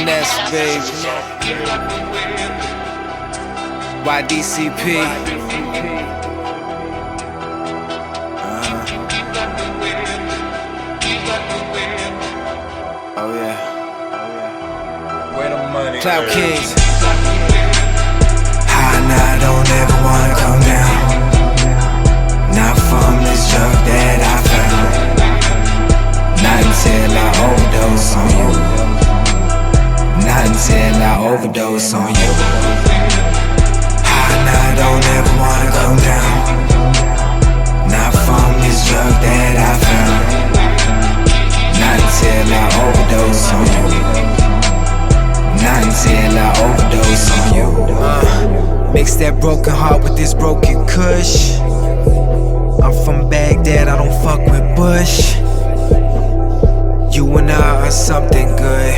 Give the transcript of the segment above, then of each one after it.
finesse, baby. YDCP. Oh yeah. Where the money? Cloud Kings. High now, don't ever wanna come down. Not from this drug that I found. Not until I overdose on you. Not until I overdose on you. High now, don't ever wanna come down. Not from this drug that I found. Not until I overdose on you. Not until I overdose on you. Mix that broken heart with this broken kush. I'm from Baghdad, I don't fuck with Bush. You and I are something good,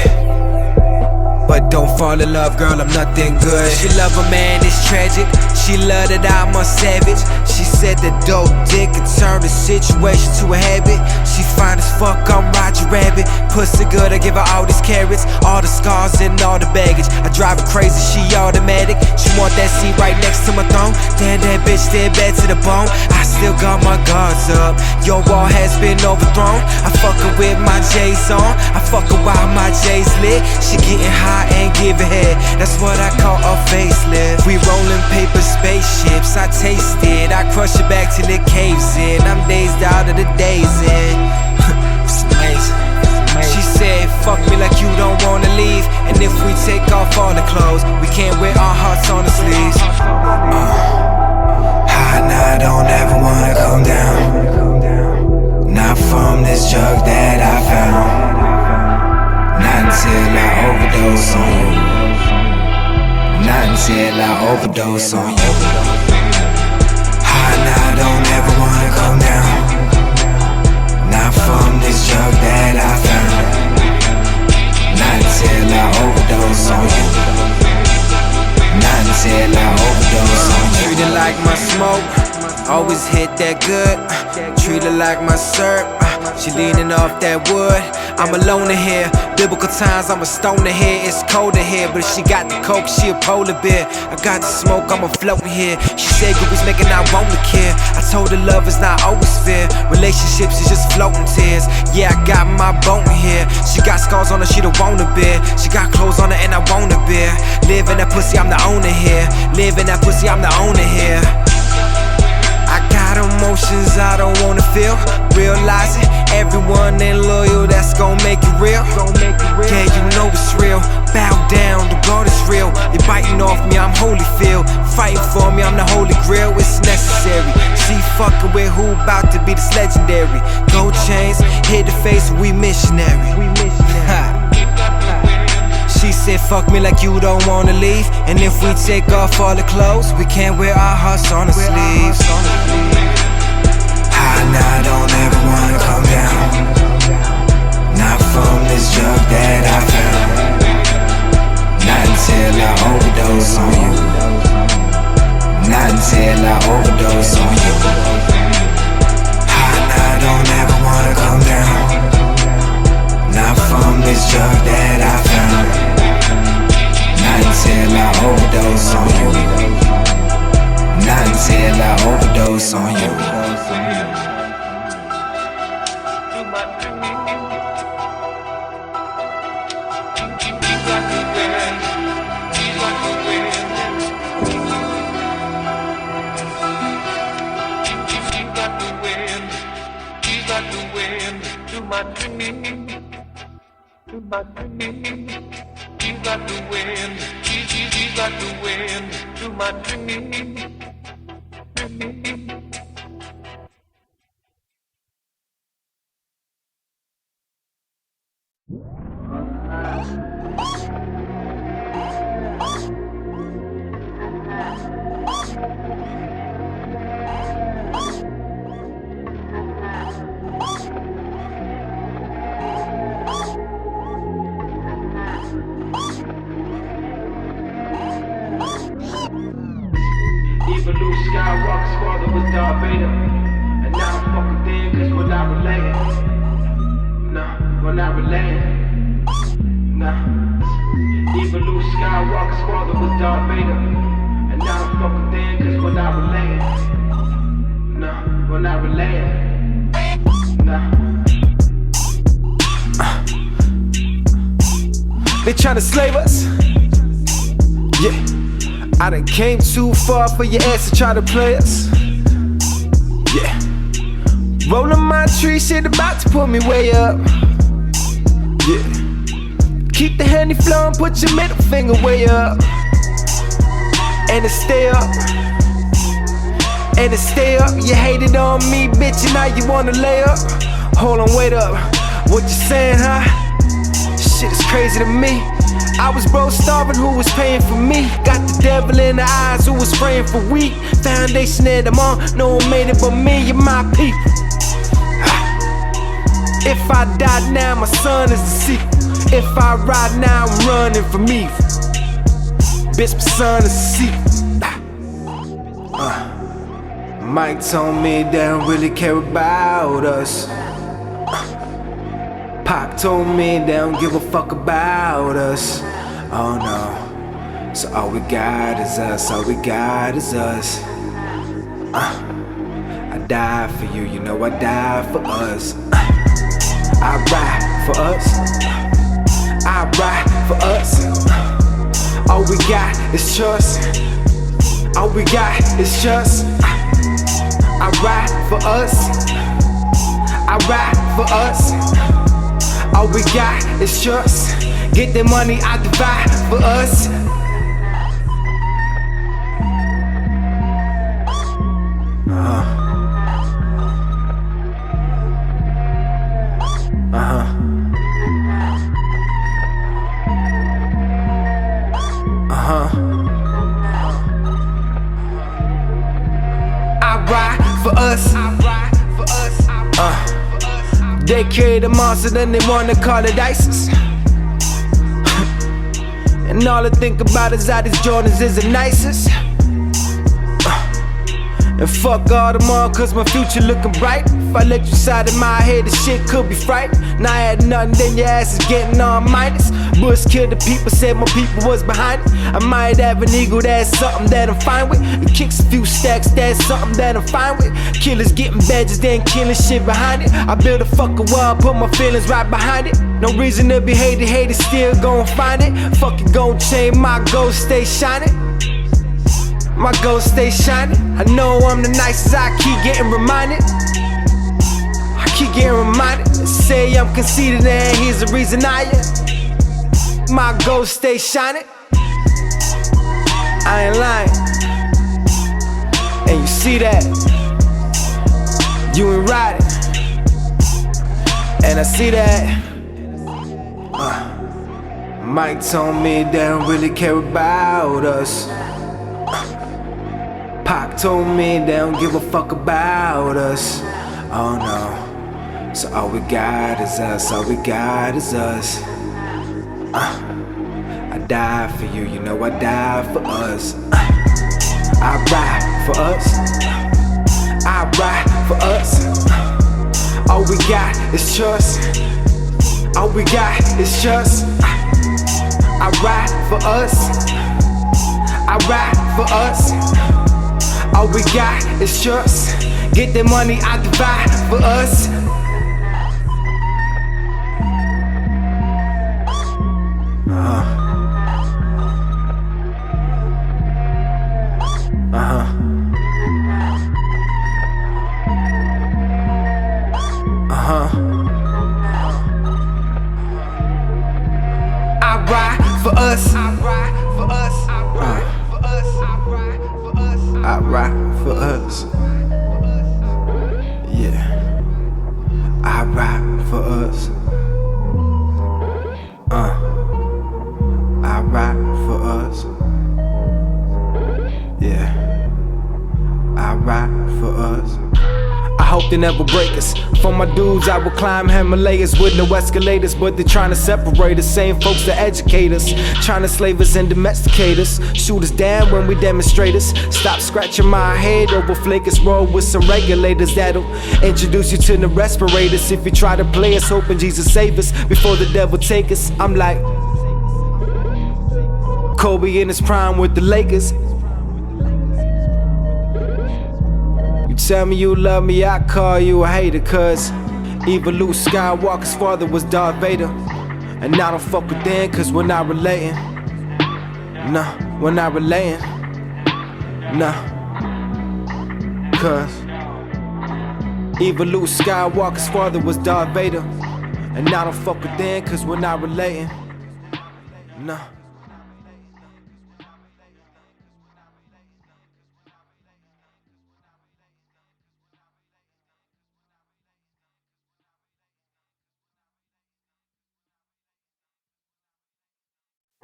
but don't fall in love, girl, I'm nothing good. She love a man, it's tragic. She love that I'm a savage. She said the dope dick can turn the situation to a habit. She fine as fuck, I'm Roger Rabbit. Pussy good, I give her all these carrots, all the scars and all the baggage. I drive her crazy, she automatic. She want that seat right next to my throne. Damn, that bitch dead bad to the bone. I still got my guards up. Your wall has been overthrown. I fuck her with my J's on. I fuck her while my J's lit. She getting high and giving head. That's what I call a facelift. We rolling paper spaceships. I taste it, I crush it back till it caves in. I'm dazed out of the days in. It's amazing. She said, fuck me like you don't wanna leave. And if we take off all the clothes, we can't wear our hearts on the sleeves. High now, don't ever wanna come down. Not from this drug that I found. Not until I overdose on you. Not until I overdose on you. High now, don't ever wanna come down. Not from this drug that I found. Not until I overdose on you. Not until I overdose on you. Treat it like my smoke, always hit that good. Treat her like my syrup, she leaning off that wood. I'm alone in here, biblical times, I'm a stoner here. It's cold in here, but if she got the coke, she a polar bear. I got the smoke, I'm a floating here. She said groupies making I wanna care. I told her love is not always fair. Relationships is just floating tears. Yeah, I got my boat in here. She got scars on her, she don't wanna bear. She got clothes on her and I wanna bear. Live in that pussy, I'm the owner here. Live in that pussy, I'm the owner here. I got emotions I don't wanna feel. Realizing everyone ain't loyal, that's gon' make it real. Yeah, you know it's real. Bow down, the God is real. They biting off me, I'm Holyfield. Fighting for me, I'm the Holy Grail. It's necessary. She fucking with who about to be this legendary. Gold chains, hit the face, we missionary. She said, fuck me like you don't wanna leave. And if we take off all the clothes, we can't wear our hearts on the sleeves. High now, don't ever wanna come down. Not from this drug that I found. Not until I overdose on you. Not until I overdose on you. High now, don't ever wanna come down. Not from this drug that I found. Not until I overdose on you. Not until I overdose on you. Even Luke Skywalker's father was Darth Vader. And now I'm fucking dead cause we're not related. No, we're not related. Nah. Even Luke Skywalker's father was Darth Vader. And now I'm fucking thin, cause we're not related. Nah, we're not related. Nah. They tryna slave us? Yeah. I done came too far for your ass to try to play us. Yeah. Rolling my tree, shit about to put me way up. Yeah. Keep the handy flowing, put your middle finger way up. And it stay up. And it stay up. You hated on me, bitch, and now you wanna lay up. Hold on, wait up. What you saying, huh? Shit is crazy to me. I was broke, starving, who was paying for me? Got the devil in the eyes, who was praying for we? Foundation that I'm on, no one made it but me and my people. If I die now, my son is the sequel. If I ride now, I'm running from evil. Bitch, my son is the sequel. Mike told me they don't really care about us. Pop told me they don't give a fuck about us. Oh no. So all we got is us, all we got is us. I died for you, you know I died for us. I ride for us. I ride for us. All we got is trust. All we got is trust. I ride for us. I ride for us. All we got is trust. Get the money, I divide for us. I ride for us. They carry the monster, then they wanna call it ISIS. And all I think about is how these Jordans is the nicest. And fuck all them all, cause my future looking bright. If I let you side in my head, this shit could be fright. Now I had nothing, then your ass is getting all minus. Bush killed the people, said my people was behind it. I might have an eagle, that's something that I'm fine with. It kicks a few stacks, that's something that I'm fine with. Killers getting badges, then killing shit behind it. I build a fucking wall, put my feelings right behind it. No reason to be hated, haters still gon' find it. Fuck it, gon' change, my goals stay shining. My goals stay shining. I know I'm the nicest, I keep getting reminded. I keep getting reminded. Say I'm conceited and here's the reason I am. My goals stay shining. I ain't lying. And you see that. You ain't riding. And I see that. Mike told me they don't really care about us. Pac told me they don't give a fuck about us. Oh no. So all we got is us, all we got is us. I died for you, you know I died for us. I ride for us. I ride for us. All we got is trust. All we got is trust. I ride for us. I ride for us. All we got is trust. Get the money, I divide for us. I ride for us. I ride for us. I ride for us. I ride for us. I ride for us. Yeah. I ride for us. I ride for us. Yeah. I ride for us. I hope they never break us. For my dudes, I will climb Himalayas with no escalators, but they're trying to separate us. Same folks that educate us, trying to slave us and domesticate us. Shoot us down when we demonstrate us. Stop scratching my head over flakers. Roll with some regulators that'll introduce you to the respirators. If you try to play us, hoping Jesus save us before the devil take us. I'm like, Kobe in his prime with the Lakers. You tell me you love me, I call you a hater, cause even Luke Skywalker's father was Darth Vader. And I don't fuck with them cause we're not relating. Nah, we're not relating. Nah, cause even Luke Skywalker's father was Darth Vader. And I don't fuck with them cause we're not relating. Nah.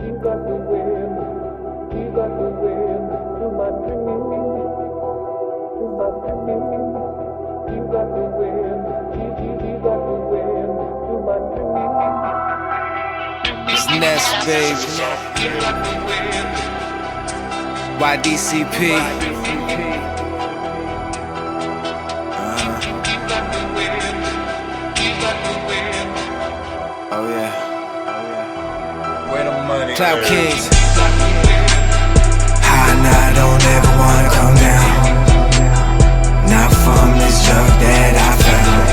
You got the wind, you got the wind to my dream, to my dream. You got the wind, you got the wind to my dream. It's Ness, baby. YDCP. Oh yeah. Where the money? Cloud at? Kings. High and I don't ever wanna come down. Not from this drug that I found.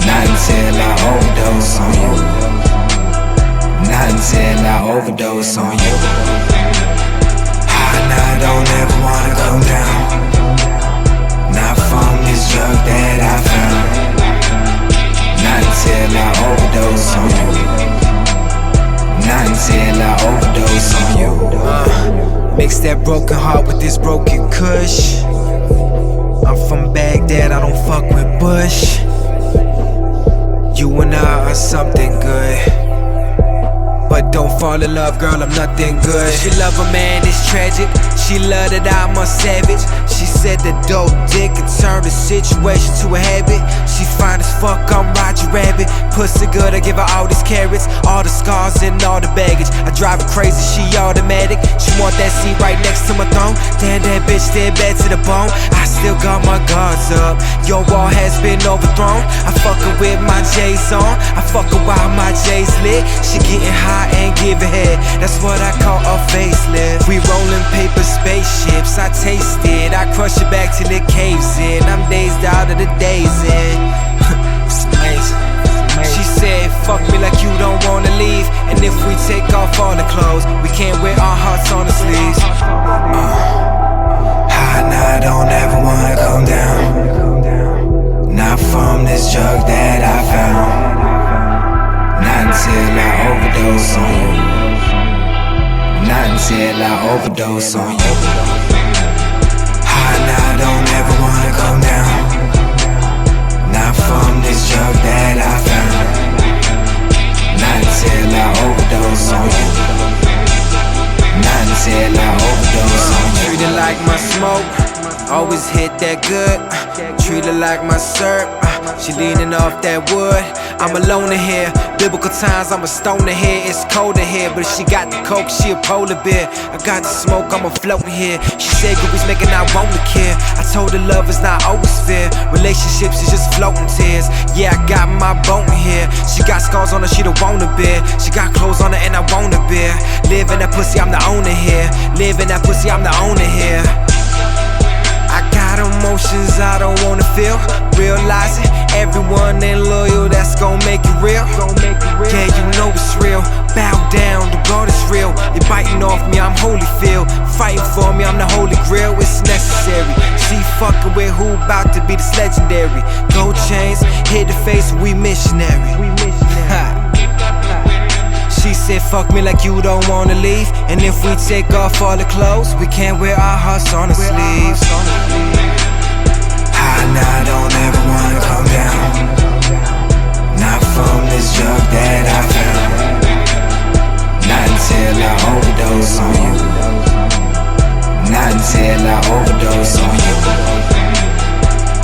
Not until I overdose on you. Not until I overdose on you. High and I don't ever wanna come down. Not from this drug that I found. Not until I overdose on you. Not until I overdose on you. Mix that broken heart with this broken kush. I'm from Baghdad, I don't fuck with Bush. You and I are something good, but don't fall in love, girl, I'm nothing good. She love a man, it's tragic. She love that I'm a savage. She said the dope dick can turn the situation to a habit. She fine as fuck, I'm Roger Rabbit. Pussy good, I give her all these carrots, all the scars and all the baggage. I drive her crazy, she automatic. She want that seat right next to my throne. Damn, that bitch dead bad to the bone. I still got my guards up. Your wall has been overthrown. I fuck her with my J's on. I fuck her while my J's lit. She getting high and giving head. That's what I call a facelift. We rolling paper spaceships. I taste it. I crush it back till it caves in. I'm dazed out of the days in. It's amazing. She said, fuck me like you don't wanna leave. And if we take off all the clothes, we can't wear our hearts on the sleeves. High and I don't ever wanna come down. Not from this drug that I found. Not until I overdose on you. Not until I overdose on you. High and I don't ever wanna come down. Not from this drug that I found. Not until I overdose on you. Not until I overdose on you. Treat it like my smoke, always hit that good. Treat it like my syrup, she leaning off that wood. I'm alone in here, biblical times, I'm a stoner here. It's cold in here, but if she got the coke, she a polar bear. I got the smoke, I'm afloat in here. She said groupies making I want to care. I told her love is not always fair. Relationships is just floating tears. Yeah, I got my boat in here. She got scars on her, she don't wanna bear. She got clothes on her and I wanna bear. Live in that pussy, I'm the owner here. Live in that pussy, I'm the owner here. I got emotions I don't wanna feel. Realizing everyone ain't loyal, that's gon' make it real. Yeah, you know it's real. Bow down, the God is real. You're biting off me, I'm Holyfield. Fighting for me, I'm the Holy Grail. It's necessary. She fucking with who about to be this legendary. Gold chains, hit the face, we missionary. She said fuck me like you don't wanna leave. And if we take off all the clothes, we can't wear our hearts on the sleeves. High and I don't ever wanna come down. Not from this drug that I found. Not until I overdose on you. Not until I overdose on you.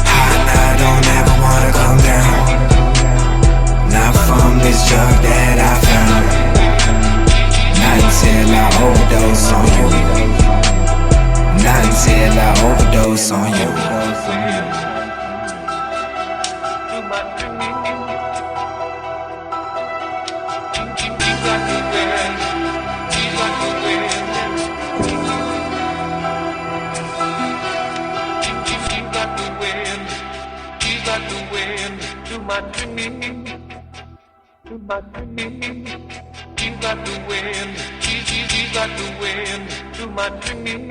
High and I don't ever wanna come down. Not from this drug that I found. Not until I overdose on you. Not until I overdose on you. got the wind. She got the wind. She got the wind to my dream. To my dream. She got the wind. She got the wind to my dream.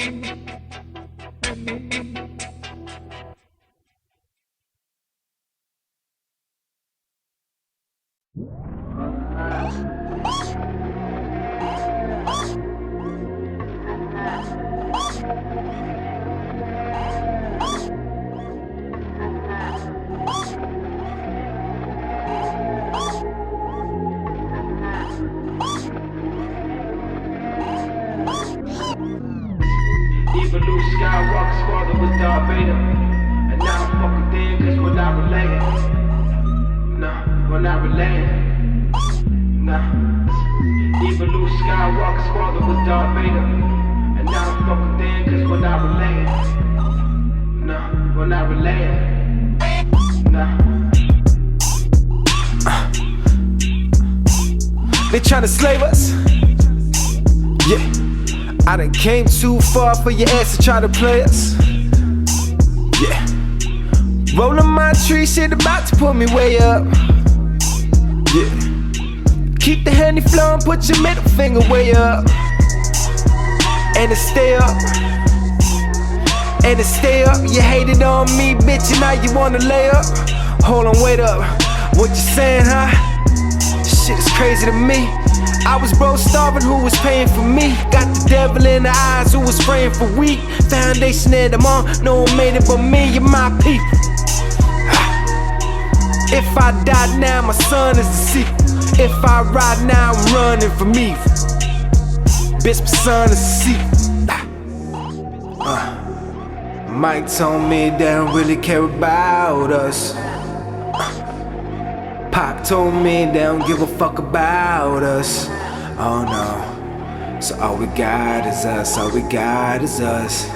Even Luke Skywalker's father was Darth Vader. And now I'm fucking dead cause we're not related. Nah, we're not related. Nah. Even Luke Skywalker's father was Darth Vader. And now I'm fucking dead cause we're not related. Nah, we're not related. Nah. They tryna slave us? Yeah. I done came too far for your ass to try to play us. Yeah. Rolling my tree, shit about to put me way up. Yeah. Keep the handy flowing, put your middle finger way up. And it stay up. And it stay up. You hated on me, bitch, and now you wanna lay up. Hold on, wait up. What you saying, huh? Shit is crazy to me. I was broke, starving, who was paying for me? Got the devil in the eyes, who was praying for weak? Foundation that I'm on, no one made it but me and my people. If I die now, my son is the sequel. If I ride now, I'm running from evil. Bitch, my son is the sequel. Mike told me they don't really care about us. Pop told me they don't give a fuck about us. Oh no. So all we got is us, all we got is us.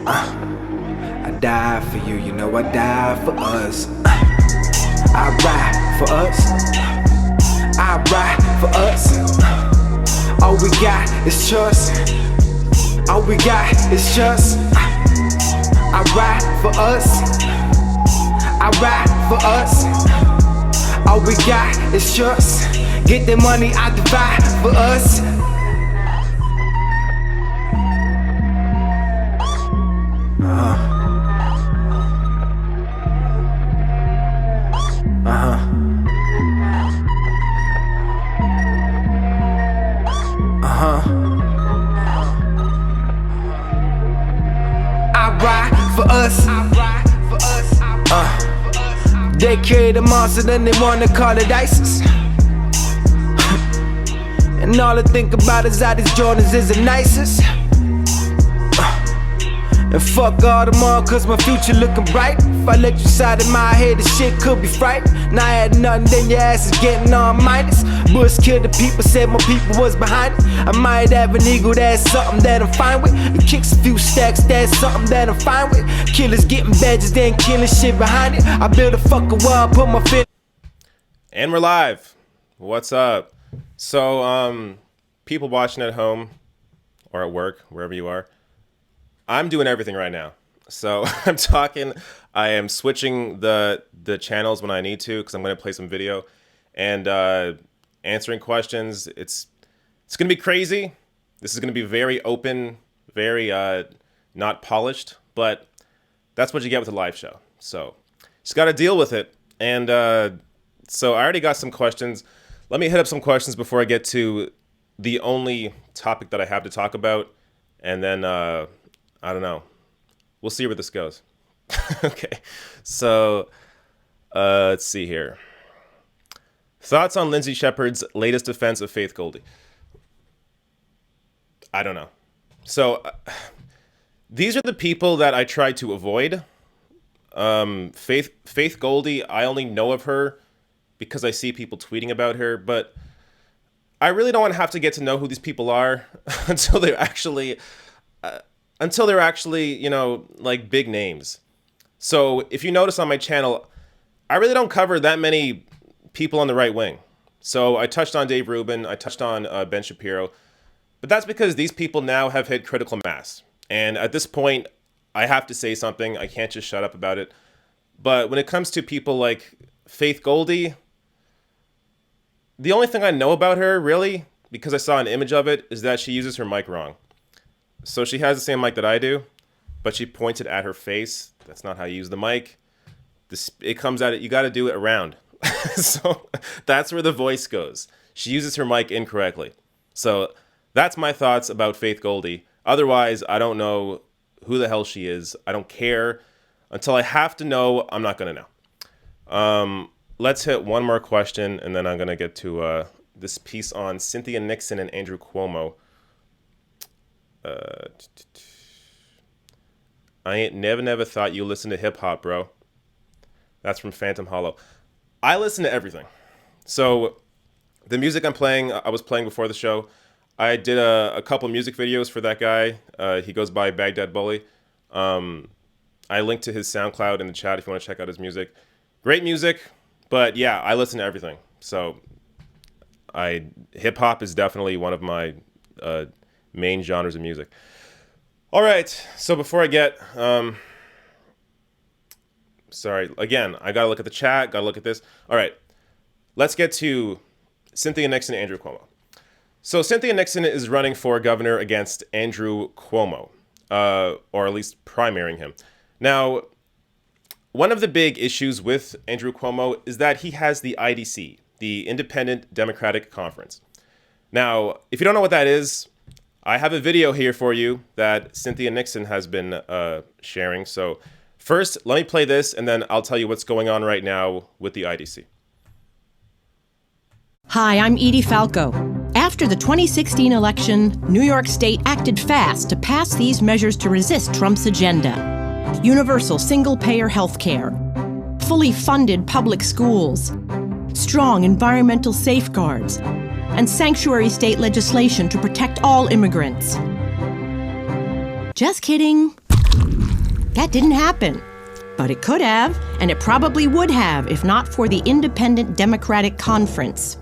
I die for you, you know I die for us. I ride for us. I ride for us. All we got is trust. All we got is just. I ride for us. I ride for us. All we got is trust. Get the money, I divide for us. I ride for us. They carry the monster, then they wanna call it ISIS. And all I think about is how these Jordans is the nicest. And fuck all them all, cause my future looking bright. If I let you side in my head, the shit could be fright. Now I had nothing, then your ass is getting all minus. Bush killed the people, said my people was behind it. I might have an eagle, that's something that I'm fine with. It kicks a few stacks, that's something that I'm fine with. Killers getting badges, then killing shit behind it. I build a fucking wall, put my fit. And we're live. What's up? So, people watching at home or at work, wherever you are, I'm doing everything right now. So I'm talking, I am switching the channels when I need to because I'm going to play some video and answering questions. It's going to be crazy. This is going to be very open, very not polished, but that's what you get with a live show. So just got to deal with it. And so I already got some questions. Let me hit up some questions before I get to the only topic that I have to talk about. And then, I don't know. We'll see where this goes. Okay. So, let's see here. Thoughts on Lindsay Shepard's latest defense of Faith Goldie? I don't know. So, these are the people that I try to avoid. Faith Goldie, I only know of her because I see people tweeting about her, but I really don't want to have to get to know who these people are until they're actually, you know, like big names. So if you notice on my channel, I really don't cover that many people on the right wing. So I touched on Dave Rubin, I touched on Ben Shapiro, But that's because these people now have hit critical mass. And at this point, I have to say something. I can't just shut up about it. But when it comes to people like Faith Goldie, the only thing I know about her, really, because I saw an image of it, is that she uses her mic wrong. So she has the same mic that I do, but she points it at her face. That's not how you use the mic. It comes out, you got to do it around. So that's where the voice goes. She uses her mic incorrectly. So that's my thoughts about Faith Goldie. Otherwise, I don't know who the hell she is. I don't care. Until I have to know, I'm not going to know. Let's hit one more question, and then I'm going to get to this piece on Cynthia Nixon and Andrew Cuomo. I ain't never thought you listened to hip-hop, bro. That's from Phantom Hollow. I listen to everything. So the music I was playing before the show, I did a couple music videos for that guy. He goes by Baghdad Bully. I linked to his SoundCloud in the chat if you want to check out his music. Great music, but yeah, I listen to everything. So hip-hop is definitely one of my main genres of music. All right, so before I get... sorry, again, I gotta look at the chat, gotta look at this. All right, let's get to Cynthia Nixon and Andrew Cuomo. So Cynthia Nixon is running for governor against Andrew Cuomo, or at least primarying him. Now, one of the big issues with Andrew Cuomo is that he has the IDC, the Independent Democratic Conference. Now, if you don't know what that is, I have a video here for you that Cynthia Nixon has been sharing. So first, let me play this, and then I'll tell you what's going on right now with the IDC. Hi, I'm Edie Falco. After the 2016 election, New York State acted fast to pass these measures to resist Trump's agenda. Universal single-payer health care, fully funded public schools, strong environmental safeguards, and sanctuary state legislation to protect all immigrants. Just kidding. That didn't happen. But it could have, and it probably would have if not for the Independent Democratic Conference.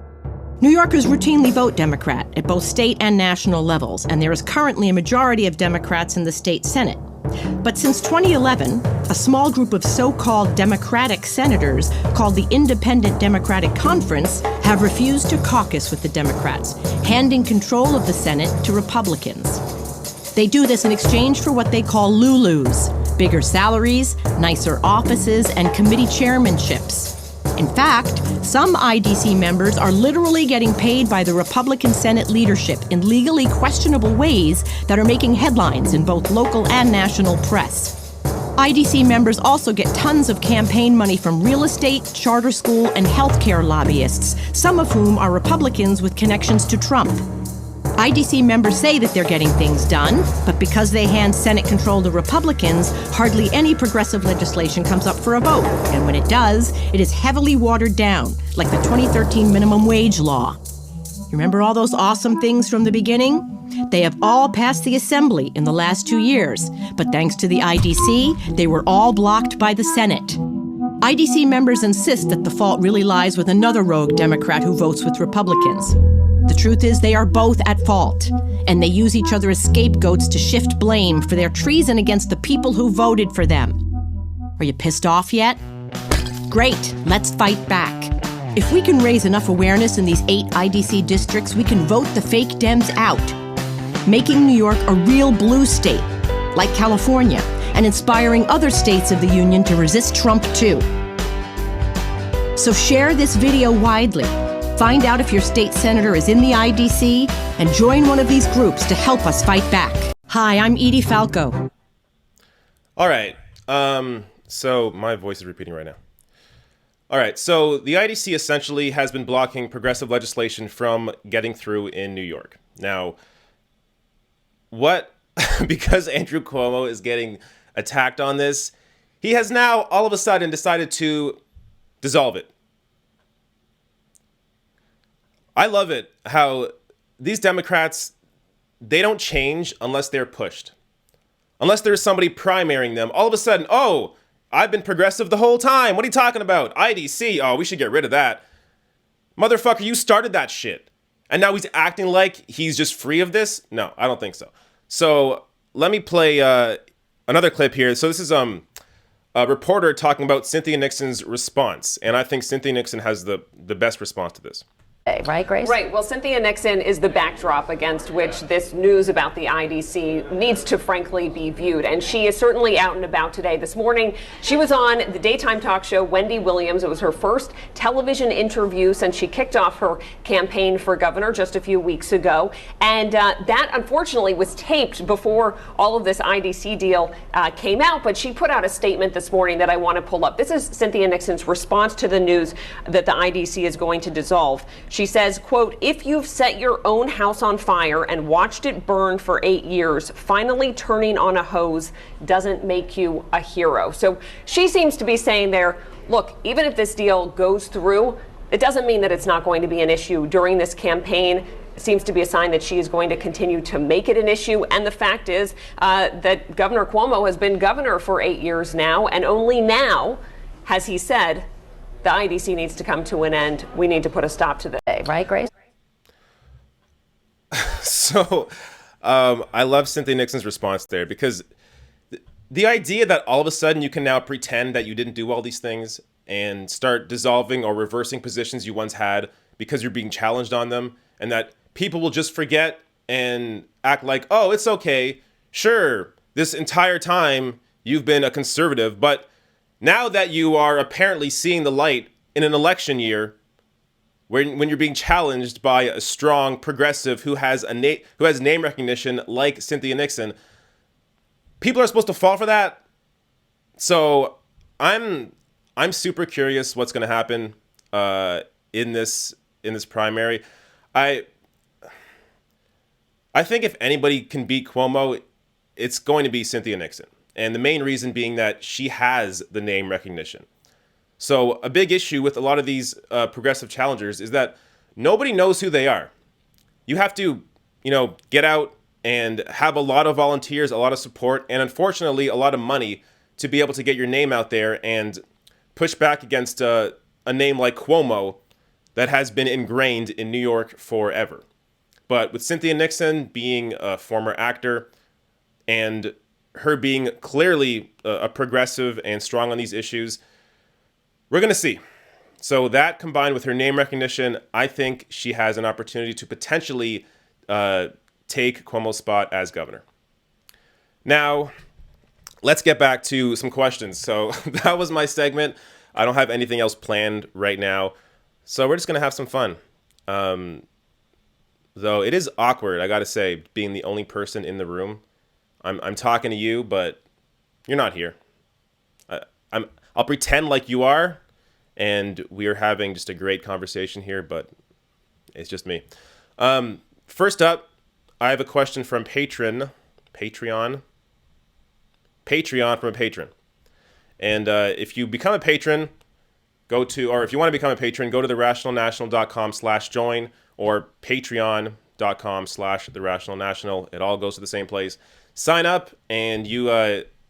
New Yorkers routinely vote Democrat at both state and national levels, and there is currently a majority of Democrats in the state Senate. But since 2011, a small group of so-called Democratic senators called the Independent Democratic Conference have refused to caucus with the Democrats, handing control of the Senate to Republicans. They do this in exchange for what they call Lulus, bigger salaries, nicer offices, and committee chairmanships. In fact, some IDC members are literally getting paid by the Republican Senate leadership in legally questionable ways that are making headlines in both local and national press. IDC members also get tons of campaign money from real estate, charter school, and healthcare lobbyists, some of whom are Republicans with connections to Trump. IDC members say that they're getting things done, but because they hand Senate control to Republicans, hardly any progressive legislation comes up for a vote. And when it does, it is heavily watered down, like the 2013 minimum wage law. You remember all those awesome things from the beginning? They have all passed the Assembly in the last 2 years, but thanks to the IDC, they were all blocked by the Senate. IDC members insist that the fault really lies with another rogue Democrat who votes with Republicans. The truth is they are both at fault, and they use each other as scapegoats to shift blame for their treason against the people who voted for them. Are you pissed off yet? Great, let's fight back. If we can raise enough awareness in these 8 IDC districts, we can vote the fake Dems out, making New York a real blue state, like California, and inspiring other states of the Union to resist Trump too. So share this video widely. Find out if your state senator is in the IDC and join one of these groups to help us fight back. Hi, I'm Edie Falco. All right. So my voice is repeating right now. All right. So the IDC essentially has been blocking progressive legislation from getting through in New York. Now, because Andrew Cuomo is getting attacked on this, he has now all of a sudden decided to dissolve it. I love it how these Democrats, they don't change unless they're pushed. Unless there's somebody primarying them, all of a sudden, oh, I've been progressive the whole time. What are you talking about? IDC, oh, we should get rid of that. Motherfucker, you started that shit. And now he's acting like he's just free of this? No, I don't think so. So let me play another clip here. So this is a reporter talking about Cynthia Nixon's response. And I think Cynthia Nixon has the best response to this. Right, Grace? Right. Well, Cynthia Nixon is the backdrop against which this news about the IDC needs to frankly be viewed. And she is certainly out and about today. This morning, she was on the daytime talk show Wendy Williams. It was her first television interview since she kicked off her campaign for governor just a few weeks ago. And that, unfortunately, was taped before all of this IDC deal came out. But she put out a statement this morning that I want to pull up. This is Cynthia Nixon's response to the news that the IDC is going to dissolve. She says, quote, "If you've set your own house on fire and watched it burn for 8 years, finally turning on a hose doesn't make you a hero." So she seems to be saying there, look, even if this deal goes through, it doesn't mean that it's not going to be an issue during this campaign. It seems to be a sign that she is going to continue to make it an issue. And the fact is that Governor Cuomo has been governor for 8 years now, and only now has he said, the IDC needs to come to an end. We need to put a stop to this. Right, Grace? So I love Cynthia Nixon's response there, because the idea that all of a sudden you can now pretend that you didn't do all these things and start dissolving or reversing positions you once had because you're being challenged on them, and that people will just forget and act like, oh, it's okay. Sure, this entire time you've been a conservative, but now that you are apparently seeing the light in an election year, when you're being challenged by a strong progressive who has name recognition like Cynthia Nixon, people are supposed to fall for that. So I'm super curious what's going to happen in this primary. I think if anybody can beat Cuomo, it's going to be Cynthia Nixon. And the main reason being that she has the name recognition. So a big issue with a lot of these progressive challengers is that nobody knows who they are. You have to, get out and have a lot of volunteers, a lot of support, and unfortunately a lot of money to be able to get your name out there and push back against a name like Cuomo that has been ingrained in New York forever. But with Cynthia Nixon being a former actor and her being clearly a progressive and strong on these issues, we're going to see. So that combined with her name recognition, I think she has an opportunity to potentially take Cuomo's spot as governor. Now, let's get back to some questions. So that was my segment. I don't have anything else planned right now. So we're just going to have some fun. Though it is awkward, I got to say, being the only person in the room. I'm talking to you, but you're not here. I'll pretend like you are, and we are having just a great conversation here, but it's just me. First up, I have a question from Patreon from a patron. And if you become a patron, if you want to become a patron, go to therationalnational.com/join or patreon.com/therationalnational. It all goes to the same place. Sign up, and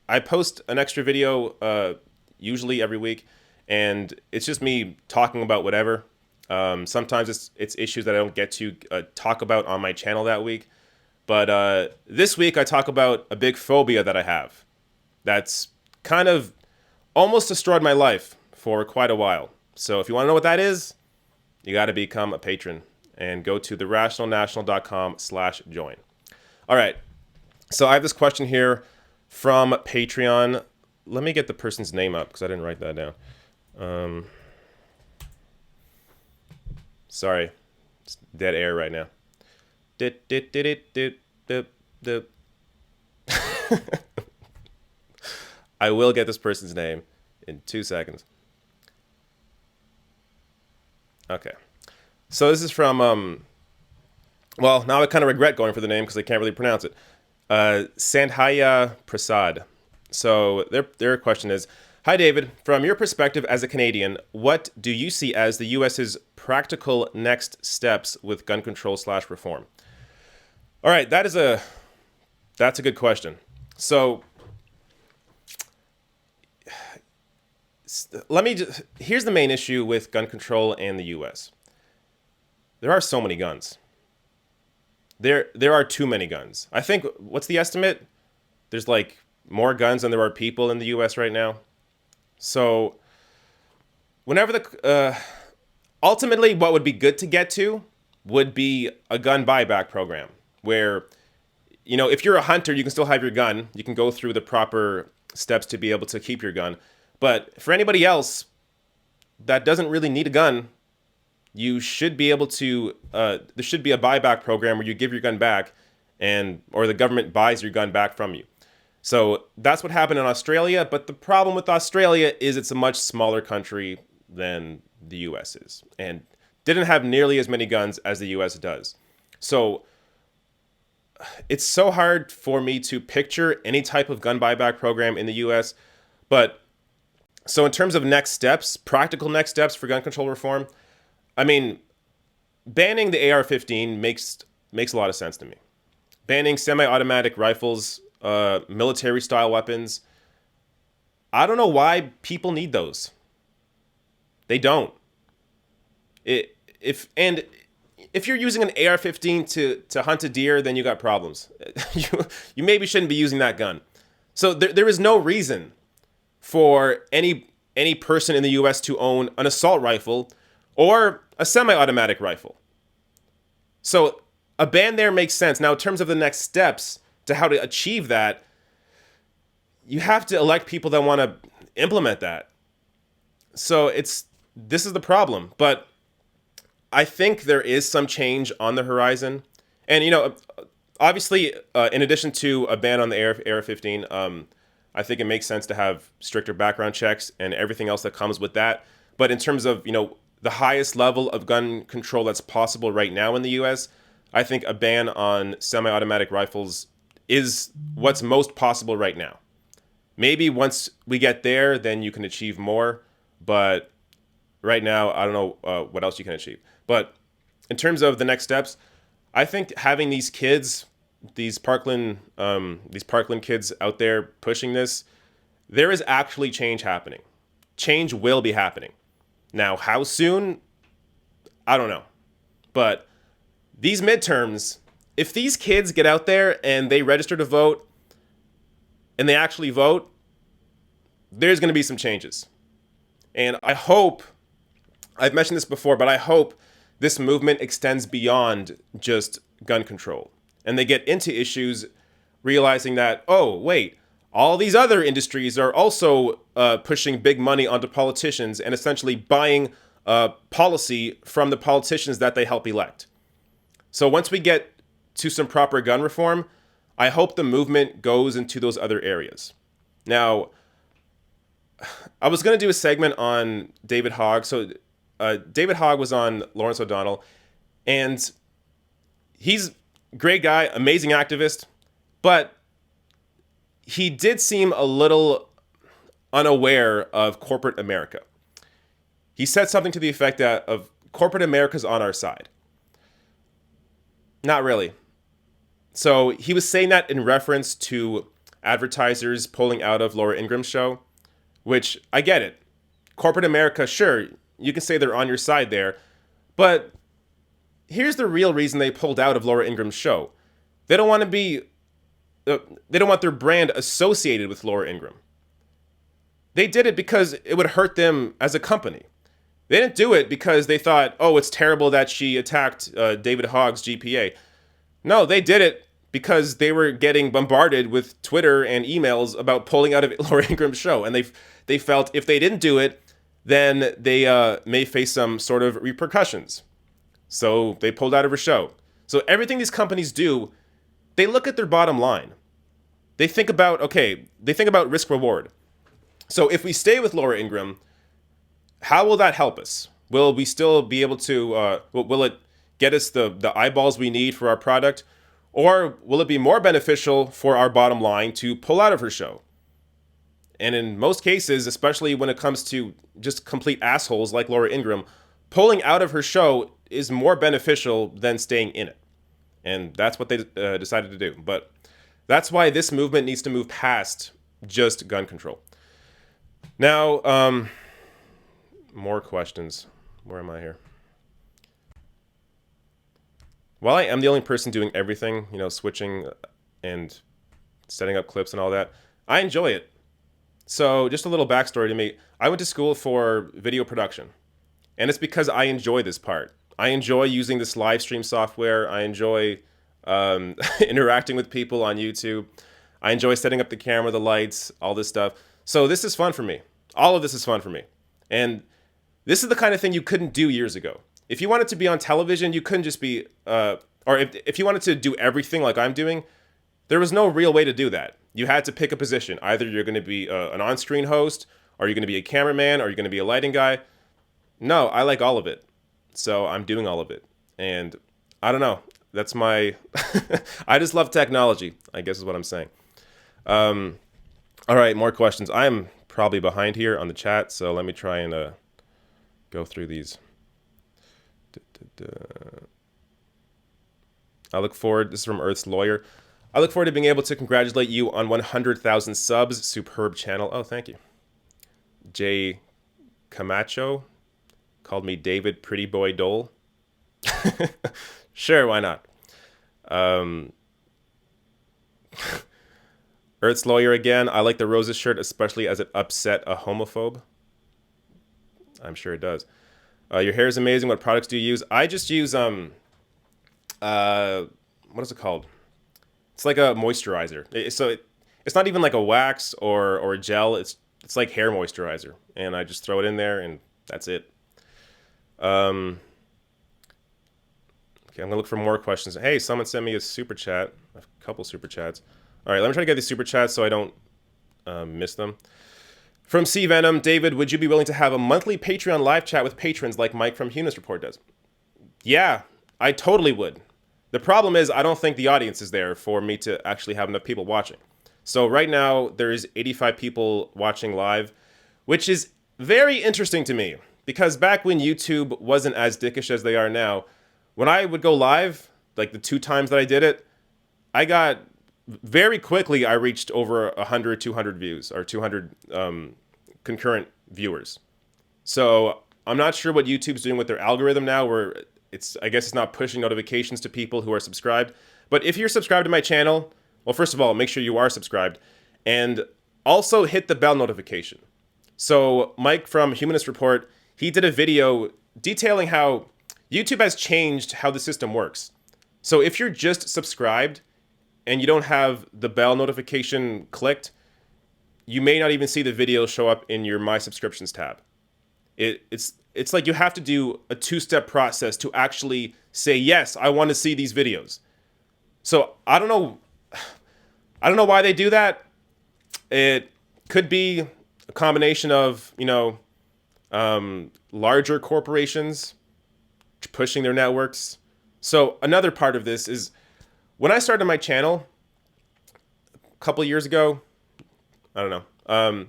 I post an extra video usually every week, and it's just me talking about whatever. Sometimes it's issues that I don't get to talk about on my channel that week. But this week I talk about a big phobia that I have that's kind of almost destroyed my life for quite a while. So if you want to know what that is, you got to become a patron and go to therationalnational.com/join. All right. So I have this question here from Patreon. Let me get the person's name up because I didn't write that down. Sorry. It's dead air right now. I will get this person's name in 2 seconds. Okay. So this is from, well, now I kind of regret going for the name because I can't really pronounce it. Sandhya Prasad. So their question is, hi, David. From your perspective as a Canadian, what do you see as the U.S.'s practical next steps with gun control/reform? All right, that's a good question. So here's the main issue with gun control and the U.S. There are so many guns. there are too many guns. I think, what's the estimate? There's like more guns than there are people in the U.S. right now. So whenever ultimately what would be good to get to would be a gun buyback program where, if you're a hunter, you can still have your gun. You can go through the proper steps to be able to keep your gun. But for anybody else that doesn't really need a gun, you should be able to, there should be a buyback program where you give your gun back or the government buys your gun back from you. So that's what happened in Australia. But the problem with Australia is it's a much smaller country than the US is and didn't have nearly as many guns as the US does. So it's so hard for me to picture any type of gun buyback program in the US. But so in terms of next steps, practical next steps for gun control reform, I mean, banning the AR-15 makes a lot of sense to me. Banning semi-automatic rifles, military-style weapons, I don't know why people need those. They don't. If you're using an AR-15 to hunt a deer, then you got problems. You maybe shouldn't be using that gun. So there is no reason for any person in the U.S. to own an assault rifle or a semi-automatic rifle. So a ban there makes sense. Now, in terms of the next steps to how to achieve that, you have to elect people that want to implement that. So this is the problem. But I think there is some change on the horizon. And, obviously, in addition to a ban on the AR-15, I think it makes sense to have stricter background checks and everything else that comes with that. But in terms of, the highest level of gun control that's possible right now in the U.S., I think a ban on semi-automatic rifles is what's most possible right now. Maybe once we get there, then you can achieve more. But right now, I don't know what else you can achieve. But in terms of the next steps, I think having these kids, these Parkland kids out there pushing this, there is actually change happening. Change will be happening. Now, how soon? I don't know. But these midterms, if these kids get out there and they register to vote and they actually vote, there's going to be some changes. And I hope, I've mentioned this before, but I hope this movement extends beyond just gun control. And they get into issues realizing that, oh, wait, all these other industries are also pushing big money onto politicians and essentially buying policy from the politicians that they help elect. So once we get to some proper gun reform, I hope the movement goes into those other areas. Now, I was going to do a segment on David Hogg. So David Hogg was on Lawrence O'Donnell, and he's a great guy, amazing activist, but he did seem a little unaware of corporate America. He said something to the effect that of corporate America's on our side. Not really. So he was saying that in reference to advertisers pulling out of Laura Ingram's show, which I get it. Corporate America, sure, you can say they're on your side there, but here's the real reason they pulled out of Laura Ingram's show. They don't want their brand associated with Laura Ingraham. They did it because it would hurt them as a company. They didn't do it because they thought, oh, it's terrible that she attacked David Hogg's GPA. No, they did it because they were getting bombarded with Twitter and emails about pulling out of Laura Ingram's show. And they felt if they didn't do it, then they may face some sort of repercussions. So they pulled out of her show. So everything these companies do, they look at their bottom line. They think about risk reward. So if we stay with Laura Ingraham, how will that help us? Will we still be able to, will it get us the eyeballs we need for our product? Or will it be more beneficial for our bottom line to pull out of her show? And in most cases, especially when it comes to just complete assholes like Laura Ingraham, pulling out of her show is more beneficial than staying in it. And that's what they decided to do. But that's why this movement needs to move past just gun control. Now, more questions. Where am I here? while I am the only person doing everything, switching and setting up clips and all that, I enjoy it. So just a little backstory to me. I went to school for video production, and it's because I enjoy this part. I enjoy using this live stream software. I enjoy interacting with people on YouTube. I enjoy setting up the camera, the lights, all this stuff. So this is fun for me. All of this is fun for me. And this is the kind of thing you couldn't do years ago. If you wanted to be on television, you couldn't just be, or if you wanted to do everything like I'm doing, there was no real way to do that. You had to pick a position. Either you're going to be an on-screen host, or you're going to be a cameraman, or you're going to be a lighting guy. No, I like all of it. So I'm doing all of it. And I don't know. That's my... I just love technology, I guess is what I'm saying. All right, more questions. I'm probably behind here on the chat, so let me try and go through these. I look forward... This is from Earth's Lawyer. I look forward to being able to congratulate you on 100,000 subs. Superb channel. Oh, thank you. Jay Camacho called me David Pretty Boy Dole. Sure, why not? Earth's Lawyer again. I like the roses shirt, especially as it upset a homophobe. I'm sure it does. Your hair is amazing. What products do you use? I just use what is it called? It's like a moisturizer. It's not even like a wax or a gel. It's like hair moisturizer, and I just throw it in there, and that's it. Okay, I'm gonna look for more questions. Hey, someone sent me a super chat, a couple super chats. All right, let me try to get these super chats so I don't miss them. From C Venom, David, would you be willing to have a monthly Patreon live chat with patrons like Mike from Humanist Report does? Yeah, I totally would. The problem is I don't think the audience is there for me to actually have enough people watching. So right now there is 85 people watching live, which is very interesting to me because back when YouTube wasn't as dickish as they are now, when I would go live, like the 2 times that I did it, I got very quickly, I reached over 100, 200 views or 200 concurrent viewers. So I'm not sure what YouTube's doing with their algorithm now where I guess it's not pushing notifications to people who are subscribed. But if you're subscribed to my channel, well, first of all, make sure you are subscribed and also hit the bell notification. So Mike from Humanist Report, he did a video detailing how YouTube has changed how the system works. So if you're just subscribed and you don't have the bell notification clicked, you may not even see the video show up in your My Subscriptions tab. It's like you have to do a 2-step process to actually say, yes, I want to see these videos. So I don't know why they do that. It could be a combination of, larger corporations pushing their networks. So another part of this is when I started my channel a couple years ago, I don't know.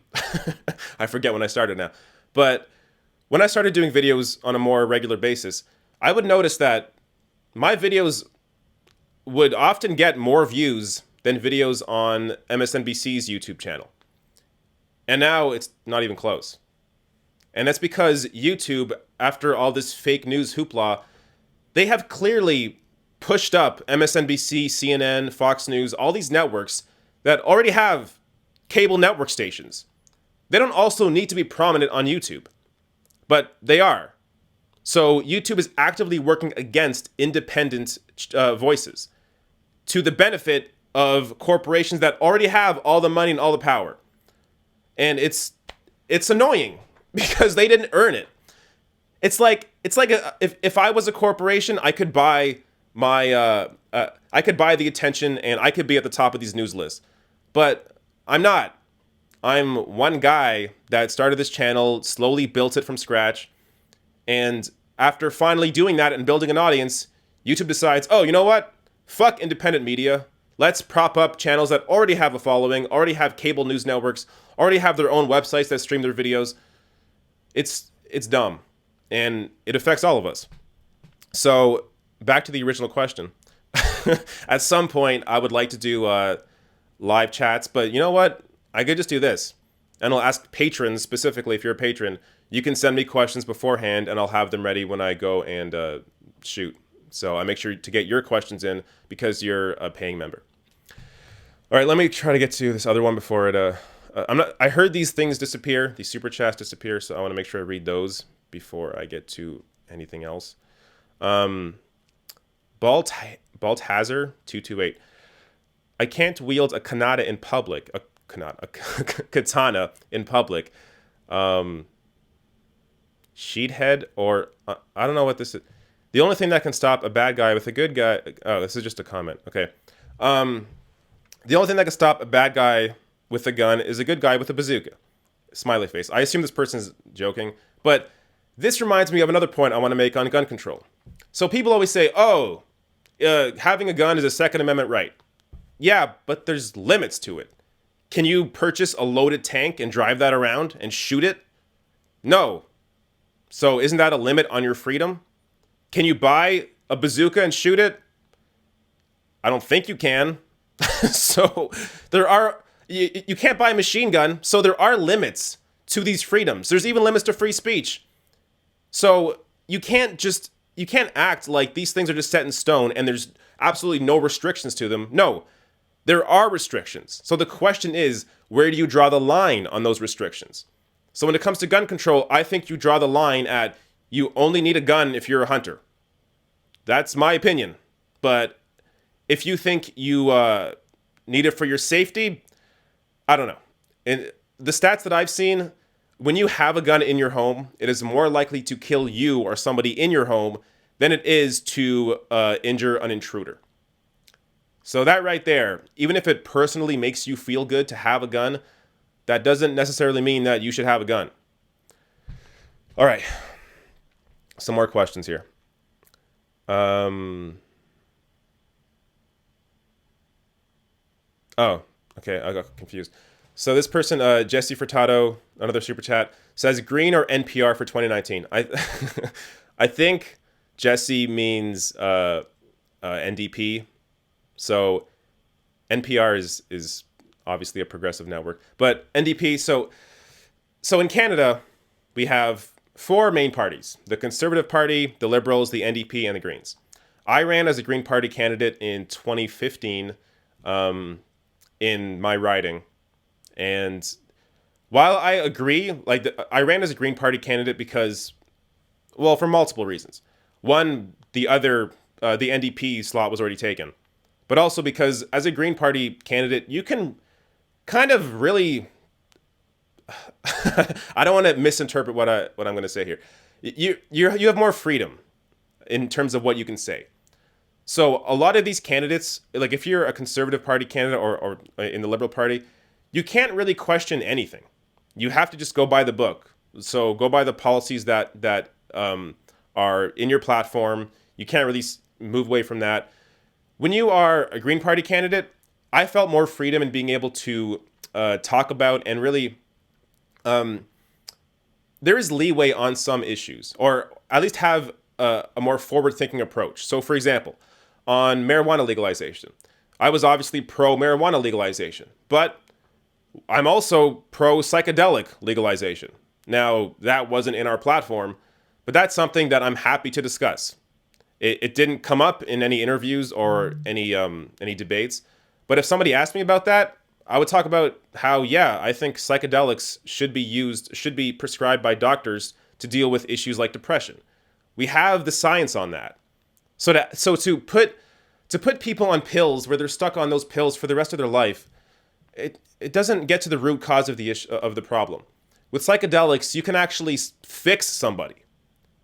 I forget when I started now. But when I started doing videos on a more regular basis, I would notice that my videos would often get more views than videos on MSNBC's YouTube channel. And now it's not even close. And that's because YouTube, after all this fake news hoopla, they have clearly pushed up MSNBC, CNN, Fox News, all these networks that already have cable network stations. They don't also need to be prominent on YouTube, but they are. So YouTube is actively working against independent voices to the benefit of corporations that already have all the money and all the power. And it's annoying because they didn't earn it. It's like if I was a corporation, I could buy my I could buy the attention and I could be at the top of these news lists. But I'm not. I'm one guy that started this channel, slowly built it from scratch. And after finally doing that and building an audience, YouTube decides, oh, you know what? Fuck independent media. Let's prop up channels that already have a following, already have cable news networks, already have their own websites that stream their videos. It's dumb. And it affects all of us. So back to the original question. At some point, I would like to do live chats, but you know what? I could just do this. And I'll ask patrons, specifically if you're a patron, you can send me questions beforehand and I'll have them ready when I go and shoot. So I make sure to get your questions in because you're a paying member. All right, let me try to get to this other one before it. I heard these things disappear, these super chats disappear, so I want to make sure I read those before I get to anything else. Baltazar 228. I can't wield a katana in public. A katana in public. Sheethead or I don't know what this is. The only thing that can stop a bad guy with a good guy. Oh, this is just a comment. Okay. The only thing that can stop a bad guy with a gun is a good guy with a bazooka. Smiley face. I assume this person's joking, but this reminds me of another point I want to make on gun control. So people always say, oh, having a gun is a Second Amendment right. Yeah, but there's limits to it. Can you purchase a loaded tank and drive that around and shoot it? No. So isn't that a limit on your freedom? Can you buy a bazooka and shoot it? I don't think you can. So you can't buy a machine gun. So there are limits to these freedoms. There's even limits to free speech. So you can't act like these things are just set in stone and there's absolutely no restrictions to them. No, there are restrictions. So the question is, where do you draw the line on those restrictions? So when it comes to gun control, I think you draw the line at you only need a gun if you're a hunter. That's my opinion. But if you think you need it for your safety, I don't know. And the stats that I've seen, when you have a gun in your home, it is more likely to kill you or somebody in your home than it is to injure an intruder. So that right there, even if it personally makes you feel good to have a gun, that doesn't necessarily mean that you should have a gun. All right. Some more questions here. Oh, okay. I got confused. So this person, Jesse Furtado, another super chat, says green or NPR for 2019. I think Jesse means NDP. So NPR is obviously a progressive network, but NDP. So in Canada, we have four main parties: the Conservative Party, the Liberals, the NDP, and the Greens. I ran as a Green Party candidate in 2015 in my riding. And while I agree, I ran as a Green Party candidate because, well, for multiple reasons. One, the NDP slot was already taken. But also because as a Green Party candidate, you can kind of really, I don't want to misinterpret what I'm going to say here. You have more freedom in terms of what you can say. So a lot of these candidates, like if you're a Conservative Party candidate or in the Liberal Party, you can't really question anything. You have to just go by the book. So go by the policies that are in your platform. You can't really move away from that. When you are a Green Party candidate, I felt more freedom in being able to talk about and really, there is leeway on some issues, or at least have a more forward-thinking approach. So for example, on marijuana legalization, I was obviously pro-marijuana legalization, but I'm also pro-psychedelic legalization. Now, that wasn't in our platform, but that's something that I'm happy to discuss. It didn't come up in any interviews or any debates, but if somebody asked me about that, I would talk about how, yeah, I think psychedelics should be prescribed by doctors to deal with issues like depression. We have the science on that. So to put people on pills where they're stuck on those pills for the rest of their life, it doesn't get to the root cause of the issue of the problem. With psychedelics, you can actually fix somebody.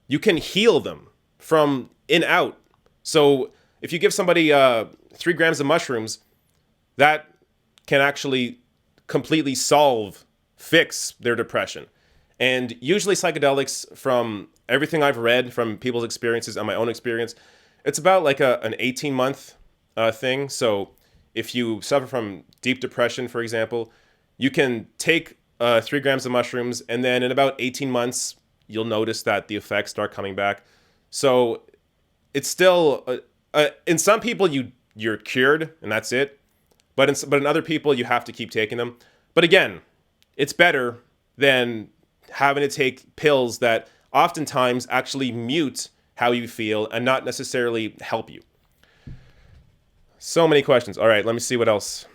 You can heal them from in out. So if you give somebody 3 grams of mushrooms, that can actually completely fix their depression. And usually psychedelics, from everything I've read from people's experiences and my own experience, it's about like an 18-month thing. So if you suffer from deep depression, for example, you can take 3 grams of mushrooms, and then in about 18 months, you'll notice that the effects start coming back. So it's still, in some people, you're cured, and that's it. But in other people, you have to keep taking them. But again, it's better than having to take pills that oftentimes actually mute how you feel and not necessarily help you. So many questions. All right, let me see what else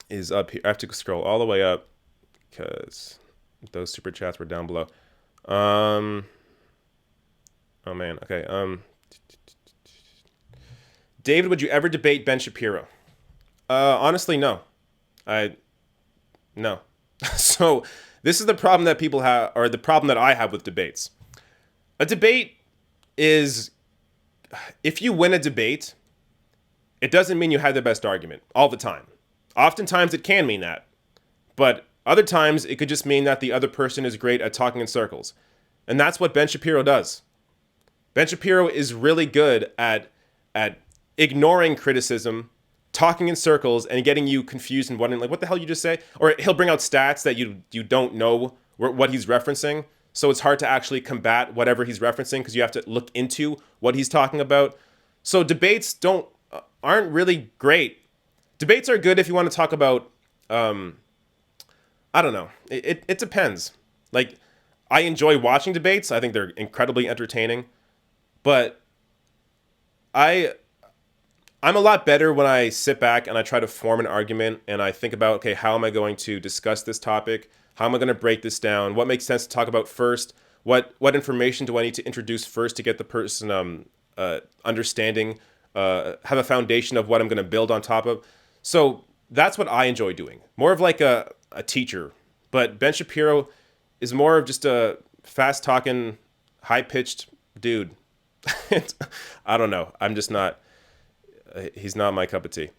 is up here. I have to scroll all the way up because those super chats were down below. Oh man. Okay. David, would you ever debate Ben Shapiro? Honestly, no. No. So this is the problem that people have, or the problem that I have with debates. A debate is, if you win a debate, it doesn't mean you had the best argument all the time. Oftentimes it can mean that, but other times it could just mean that the other person is great at talking in circles. And that's what Ben Shapiro does. Ben Shapiro is really good at ignoring criticism, talking in circles, and getting you confused and wondering, like, what the hell you just say? Or he'll bring out stats that you don't know what he's referencing. So it's hard to actually combat whatever he's referencing because you have to look into what he's talking about. So debates aren't really great. Debates are good if you want to talk about, I don't know. It depends. Like, I enjoy watching debates. I think they're incredibly entertaining. But I'm a lot better when I sit back and I try to form an argument and I think about, okay, how am I going to discuss this topic? How am I going to break this down? What makes sense to talk about first? What information do I need to introduce first to get the person understanding, have a foundation of what I'm going to build on top of? So that's what I enjoy doing. More of like a teacher. But Ben Shapiro is more of just a fast-talking, high-pitched dude. I don't know. I'm just not... he's not my cup of tea.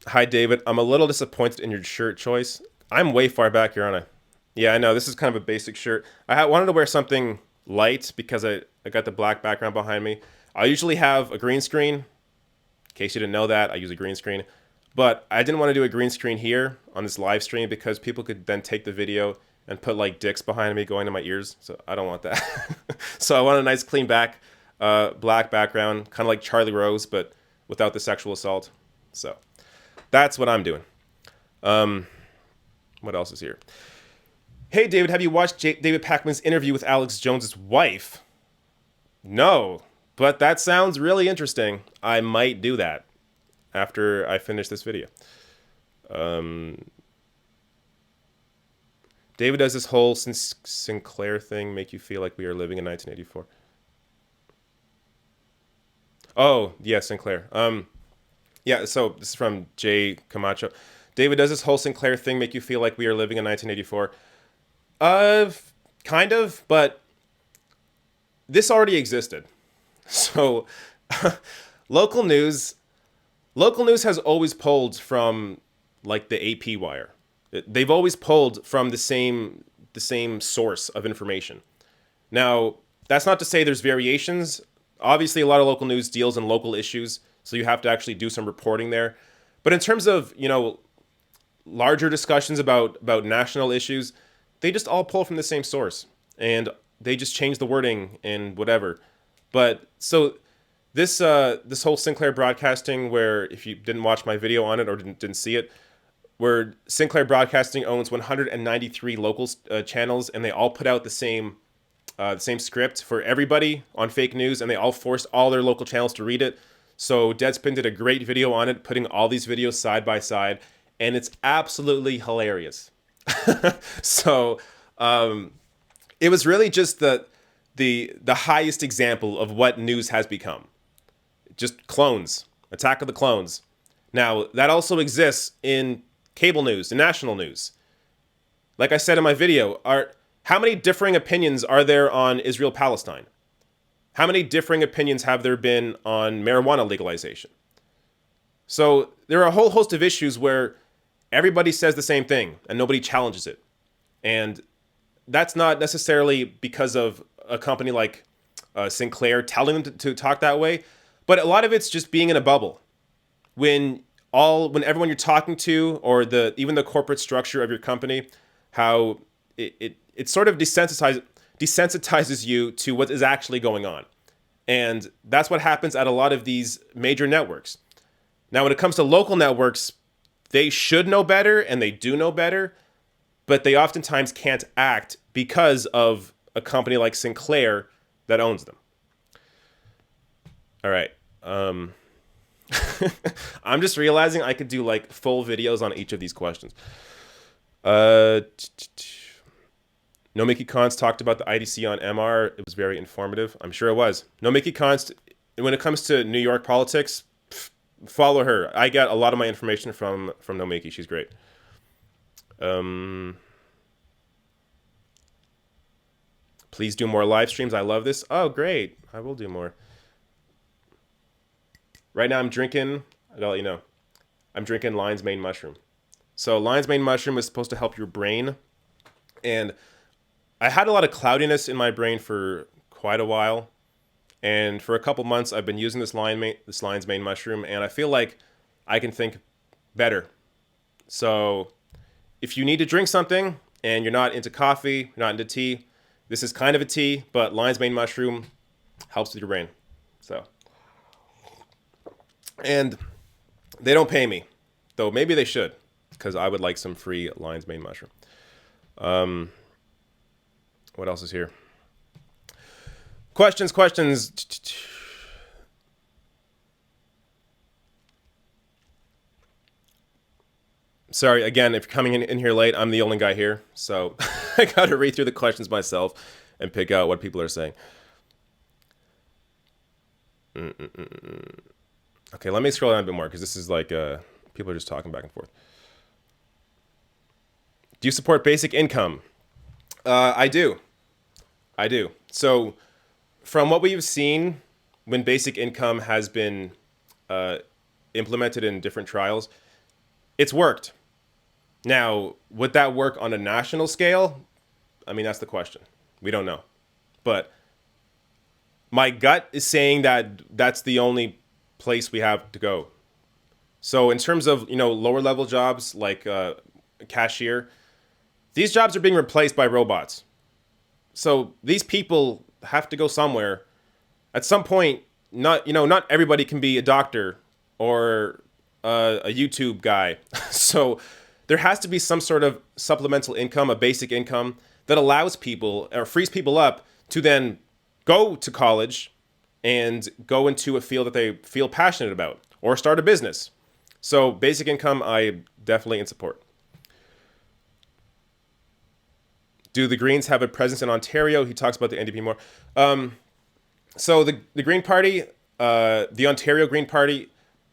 Hi, David. I'm a little disappointed in your shirt choice. I'm way far back here, aren't I? Yeah, I know. This is kind of a basic shirt. I wanted to wear something light because I got the black background behind me. I usually have a green screen. In case you didn't know that, I use a green screen. But I didn't want to do a green screen here on this live stream because people could then take the video and put like dicks behind me going to my ears. So I don't want that. So I want a nice clean black background, kind of like Charlie Rose, but without the sexual assault. So that's what I'm doing. What else is here? Hey, David, have you watched David Pakman's interview with Alex Jones's wife? No, but that sounds really interesting. I might do that after I finish this video. David, does this whole Sinclair thing make you feel like we are living in 1984? Oh, yeah, Sinclair. Yeah, so this is from Jay Camacho. David, does this whole Sinclair thing make you feel like we are living in 1984? Kind of, but this already existed. So local news has always pulled from like the AP wire. They've always pulled from the same source of information. Now, that's not to say there's variations. Obviously, a lot of local news deals in local issues, so you have to actually do some reporting there. But in terms of, larger discussions about national issues, they just all pull from the same source, and they just change the wording and whatever. But so this whole Sinclair Broadcasting, where if you didn't watch my video on it or didn't see it, where Sinclair Broadcasting owns 193 local channels, and they all put out the same script for everybody on fake news, and they all forced all their local channels to read it. So Deadspin did a great video on it, putting all these videos side by side, and it's absolutely hilarious. So it was really just the highest example of what news has become. Just clones, Attack of the Clones. Now, that also exists in cable news and national news. Like I said in my video, how many differing opinions are there on Israel-Palestine? How many differing opinions have there been on marijuana legalization? So there are a whole host of issues where everybody says the same thing and nobody challenges it. And that's not necessarily because of a company like Sinclair telling them to talk that way, but a lot of it's just being in a bubble. When everyone you're talking to, or even the corporate structure of your company, how it sort of desensitizes you to what is actually going on. And that's what happens at a lot of these major networks. Now, when it comes to local networks, they should know better, and they do know better, but they oftentimes can't act because of a company like Sinclair that owns them. All right. I'm just realizing I could do like full videos on each of these questions. No Mickey Cons talked about the IDC on MR. It was very informative. I'm sure it was. No Mickey Cons, when it comes to New York politics, follow her. I get a lot of my information from No Mickey. She's great. Please do more live streams. I love this. Oh, great. I will do more. Right now I'm drinking, I gotta let you know, I'm drinking lion's mane mushroom. So lion's mane mushroom is supposed to help your brain. And I had a lot of cloudiness in my brain for quite a while. And for a couple months, I've been using this lion's mane mushroom, and I feel like I can think better. So if you need to drink something and you're not into coffee, you're not into tea, this is kind of a tea, but lion's mane mushroom helps with your brain. So, and they don't pay me, though maybe they should, because I would like some free lion's mane mushroom. What else is here? Questions. Sorry, again, if you're coming in here late, I'm the only guy here, so I got to read through the questions myself and pick out what people are saying. Okay, let me scroll down a bit more, because this is like, people are just talking back and forth. Do you support basic income? I do. So, from what we've seen, when basic income has been implemented in different trials, it's worked. Now, would that work on a national scale? I mean, that's the question. We don't know. But my gut is saying that that's the only place we have to go. So in terms of, lower level jobs like cashier, these jobs are being replaced by robots. So these people have to go somewhere. At some point, not everybody can be a doctor or a YouTube guy. So there has to be some sort of supplemental income, a basic income that allows people or frees people up to then go to college and go into a field that they feel passionate about or start a business. So basic income, I definitely in support. Do the Greens have a presence in Ontario? He talks about the NDP more. So the Green Party, the Ontario Green Party,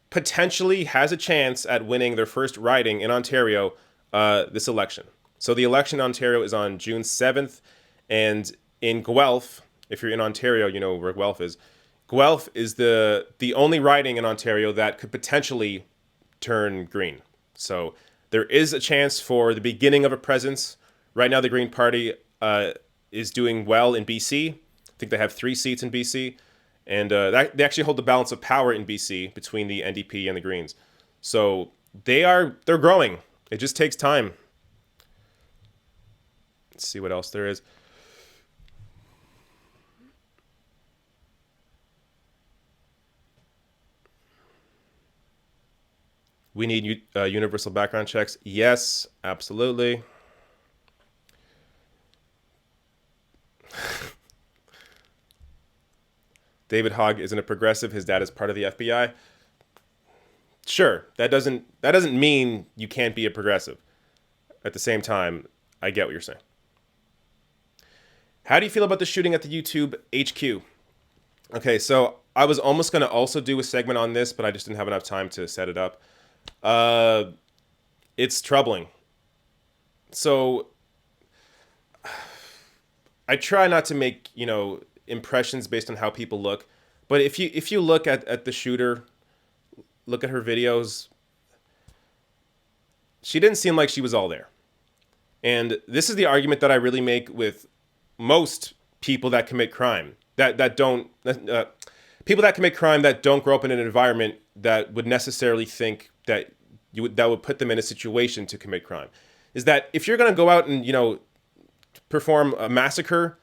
potentially has a chance at winning their first riding in Ontario this election. So the election in Ontario is on June 7th, and in Guelph, if you're in Ontario, you know where Guelph is. Guelph is the only riding in Ontario that could potentially turn green. So there is a chance for the beginning of a presence. Right now, the Green Party is doing well in BC. I think they have 3 seats in BC. And they actually hold the balance of power in BC between the NDP and the Greens. So they're growing. It just takes time. Let's see what else there is. We need universal background checks. Yes, absolutely. David Hogg isn't a progressive. His dad is part of the FBI. Sure, that doesn't mean you can't be a progressive. At the same time, I get what you're saying. How do you feel about the shooting at the YouTube HQ? Okay, so I was almost going to also do a segment on this, but I just didn't have enough time to set it up. It's troubling. So I try not to make, impressions based on how people look. But if you look at the shooter, look at her videos, she didn't seem like she was all there. And this is the argument that I really make with most people that commit crime, people that commit crime that don't grow up in an environment that would necessarily think that that would put them in a situation to commit crime, is that if you're going to go out and perform a massacre,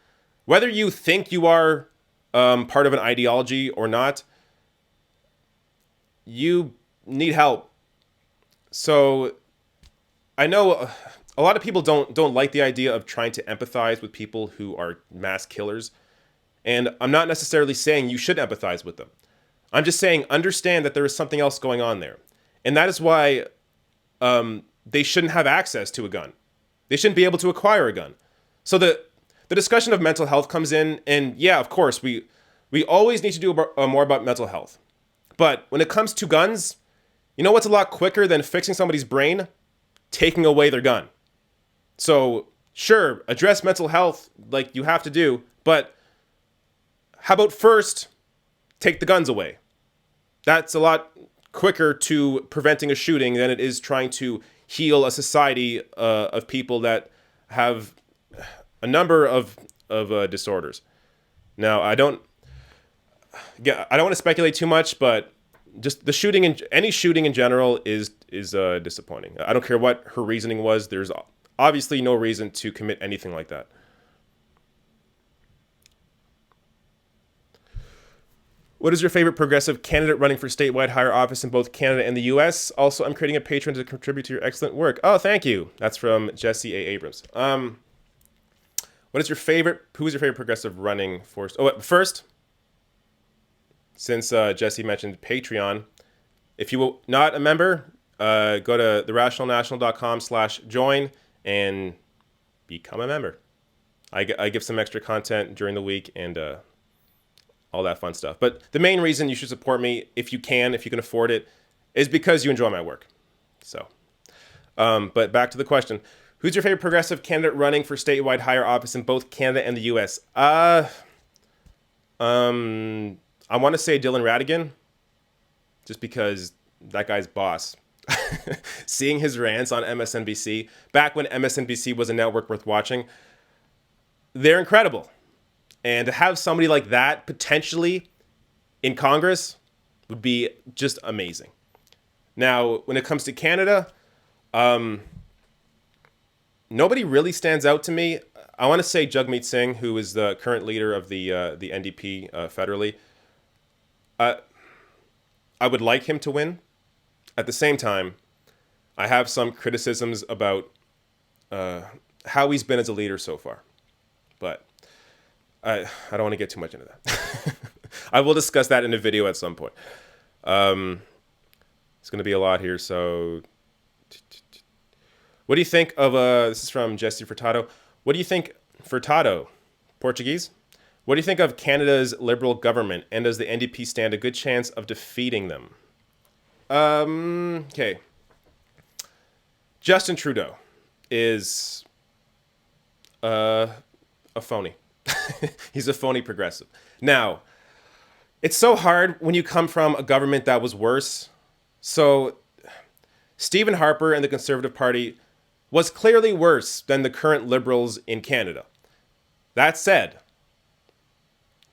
whether you think you are part of an ideology or not, you need help. So I know a lot of people don't like the idea of trying to empathize with people who are mass killers. And I'm not necessarily saying you should empathize with them. I'm just saying understand that there is something else going on there. And that is why they shouldn't have access to a gun. They shouldn't be able to acquire a gun. So the discussion of mental health comes in, and yeah, of course, we always need to do more about mental health. But when it comes to guns, you know what's a lot quicker than fixing somebody's brain? Taking away their gun. So sure, address mental health like you have to do, but how about first take the guns away? That's a lot quicker to preventing a shooting than it is trying to heal a society of people that have a number of disorders. Now, I don't want to speculate too much, but just the shooting and any shooting in general is disappointing. I don't care what her reasoning was. There's obviously no reason to commit anything like that. What is your favorite progressive candidate running for statewide higher office in both Canada and the U.S.? Also, I'm creating a Patreon to contribute to your excellent work. Oh, thank you. That's from Jesse A. Abrams. Who is your favorite progressive running for... Oh, first, since Jesse mentioned Patreon, if you are not a member, go to therationalnational.com/join and become a member. I give some extra content during the week and all that fun stuff. But the main reason you should support me, if you can afford it, is because you enjoy my work. So, but back to the question. Who's your favorite progressive candidate running for statewide higher office in both Canada and the U.S.? I want to say Dylan Ratigan, just because that guy's boss. Seeing his rants on MSNBC, back when MSNBC was a network worth watching, they're incredible. And to have somebody like that potentially in Congress would be just amazing. Now, when it comes to Canada, nobody really stands out to me. I want to say Jagmeet Singh, who is the current leader of the NDP federally. I would like him to win. At the same time, I have some criticisms about how he's been as a leader so far. But I don't want to get too much into that. I will discuss that in a video at some point. It's going to be a lot here, so... What do you think of... this is from Jesse Furtado. What do you think... Furtado, Portuguese? What do you think of Canada's Liberal government, and does the NDP stand a good chance of defeating them? Okay. Justin Trudeau is a phony. He's a phony progressive. Now, it's so hard when you come from a government that was worse. So, Stephen Harper and the Conservative Party was clearly worse than the current Liberals in Canada. That said,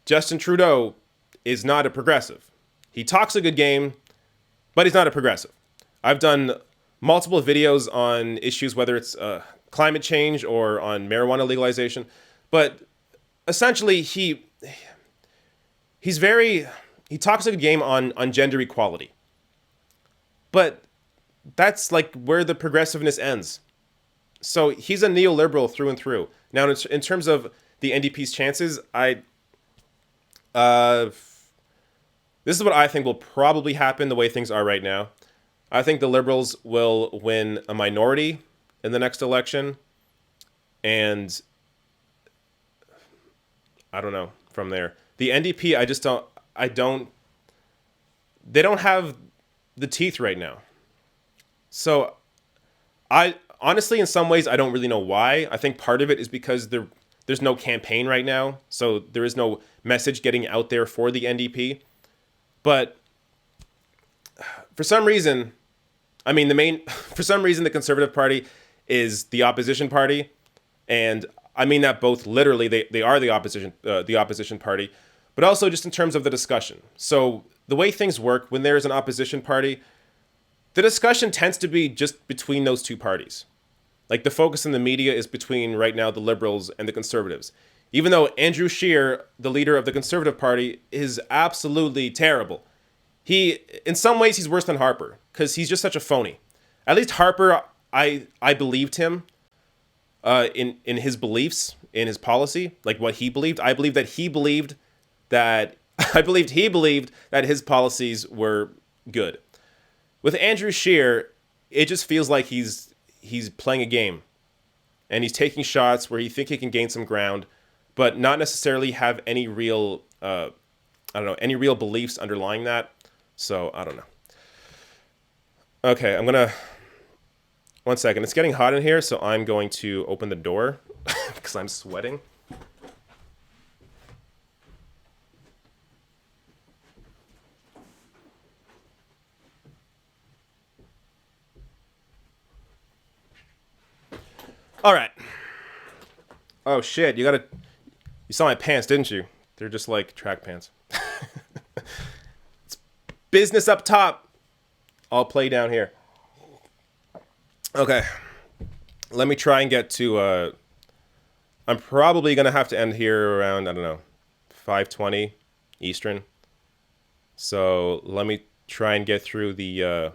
Justin Trudeau is not a progressive. He talks a good game, but he's not a progressive. I've done multiple videos on issues, whether it's climate change or on marijuana legalization, but essentially he talks a good game on gender equality. But that's like where the progressiveness ends. So he's a neoliberal through and through. Now, in terms of the NDP's chances, this is what I think will probably happen the way things are right now. I think the Liberals will win a minority in the next election. And I don't know from there. The NDP, they don't have the teeth right now. So honestly, in some ways, I don't really know why. I think part of it is because there's no campaign right now. So there is no message getting out there for the NDP. But for some reason, the Conservative Party is the opposition party. And I mean that both literally, they are the opposition party, but also just in terms of the discussion. So the way things work, when there's an opposition party, the discussion tends to be just between those two parties. Like the focus in the media is between right now the Liberals and the Conservatives. Even though Andrew Scheer, the leader of the Conservative Party, is absolutely terrible. In some ways, he's worse than Harper because he's just such a phony. At least Harper, I believed him. in his beliefs, in his policy, like what he believed. I believe that he believed that he believed that his policies were good. With Andrew Scheer, it just feels like he's playing a game, and he's taking shots where he think he can gain some ground, but not necessarily have any real any real beliefs underlying that. So I don't know. Okay, one second. It's getting hot in here, so I'm going to open the door because I'm sweating. All right. Oh shit, you saw my pants, didn't you? They're just like track pants. It's business up top. I'll play down here. Okay. Let me try and get to I'm probably going to have to end here around, 5:20 Eastern. So, let me try and get through the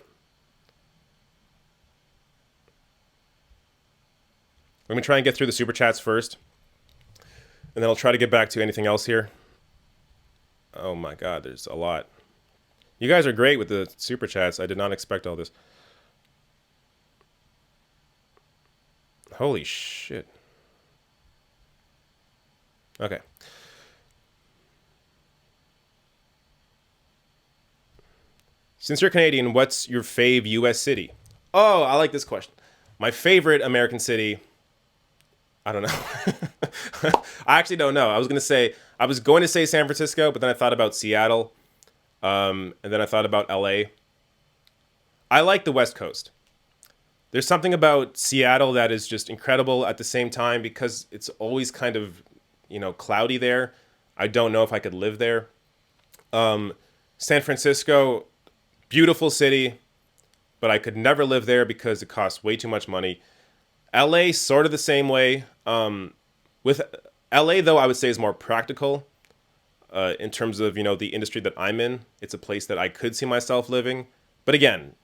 let me try and get through the super chats first. And then I'll try to get back to anything else here. Oh my god, there's a lot. You guys are great with the super chats. I did not expect all this. Holy shit. Okay. Since you're Canadian, what's your fave US city? Oh, I like this question. My favorite American city, I don't know. I actually don't know. I was going to say San Francisco, but then I thought about Seattle. And then I thought about LA. I like the West Coast. There's something about Seattle that is just incredible at the same time because it's always kind of, cloudy there. I don't know if I could live there. San Francisco, beautiful city, but I could never live there because it costs way too much money. LA, sort of the same way. With LA, though, I would say is more practical in terms of, the industry that I'm in. It's a place that I could see myself living. But again,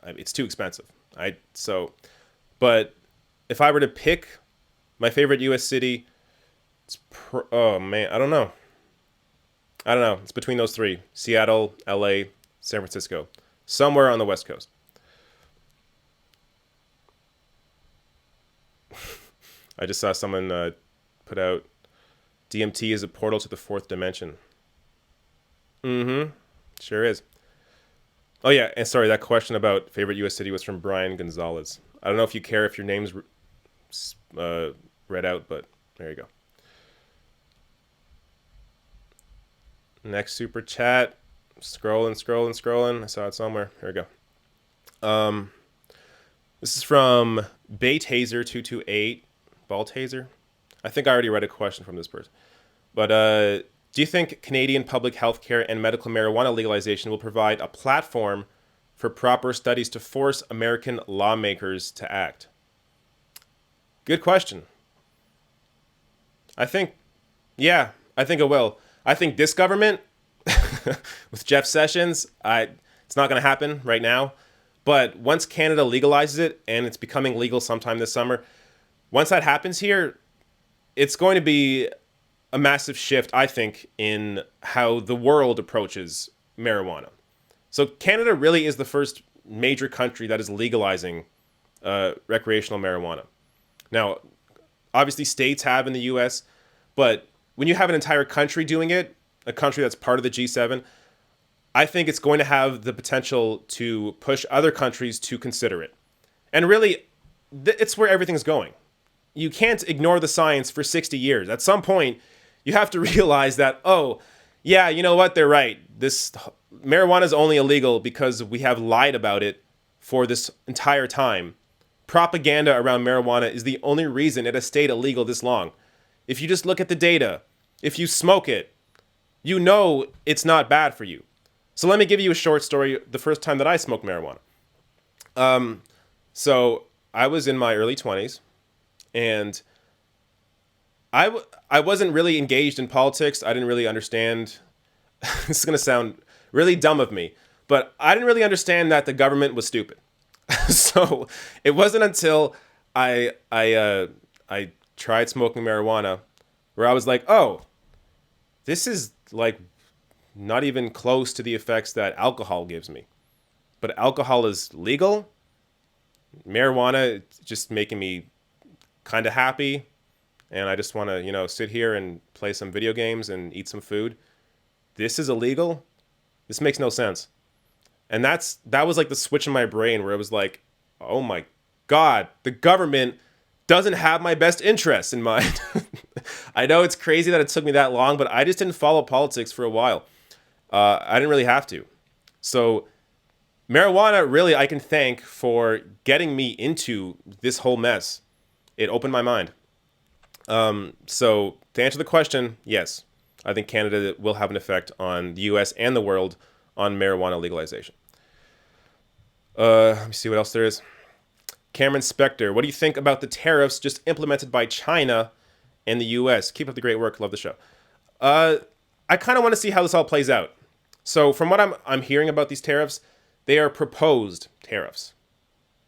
it's too expensive. But if I were to pick my favorite U.S. city, oh man, I don't know. It's between those three: Seattle, L.A., San Francisco, somewhere on the West Coast. I just saw someone put out DMT is a portal to the fourth dimension. Mm-hmm. Sure is. Oh, yeah. And sorry, that question about favorite U.S. city was from Brian Gonzalez. I don't know if you care if your name's read out, but there you go. Next super chat. Scrolling. I saw it somewhere. Here we go. This is from Baytaser228. Baltaser? I think I already read a question from this person. But do you think Canadian public health care and medical marijuana legalization will provide a platform for proper studies to force American lawmakers to act? Good question. I think it will. I think this government, with Jeff Sessions, it's not going to happen right now. But once Canada legalizes it, and it's becoming legal sometime this summer, once that happens here, it's going to be a massive shift, I think, in how the world approaches marijuana. So Canada really is the first major country that is legalizing recreational marijuana. Now, obviously states have in the U.S., but when you have an entire country doing it, a country that's part of the G7, I think it's going to have the potential to push other countries to consider it. And really, it's where everything's going. You can't ignore the science for 60 years. At some point, you have to realize that, oh, yeah, you know what? They're right. This marijuana is only illegal because we have lied about it for this entire time. Propaganda around marijuana is the only reason it has stayed illegal this long. If you just look at the data, if you smoke it, you know it's not bad for you. So let me give you a short story. The first time that I smoked marijuana. So I was in my early 20s, and I wasn't really engaged in politics. I didn't really understand. This is going to sound really dumb of me, but I didn't really understand that the government was stupid. So it wasn't until I tried smoking marijuana, where I was like, oh, this is like not even close to the effects that alcohol gives me. But alcohol is legal. Marijuana it's just making me kind of happy, and I just want to, sit here and play some video games and eat some food. This is illegal. This makes no sense. And that was like the switch in my brain where it was like, oh my God, the government doesn't have my best interests in mind. I know it's crazy that it took me that long, but I just didn't follow politics for a while. I didn't really have to. So marijuana, really, I can thank for getting me into this whole mess. It opened my mind. So to answer the question, yes, I think Canada will have an effect on the U.S. and the world on marijuana legalization. Let me see what else there is. Cameron Spector, what do you think about the tariffs just implemented by China and the U.S.? Keep up the great work. Love the show. I kind of want to see how this all plays out. So from what I'm hearing about these tariffs, they are proposed tariffs.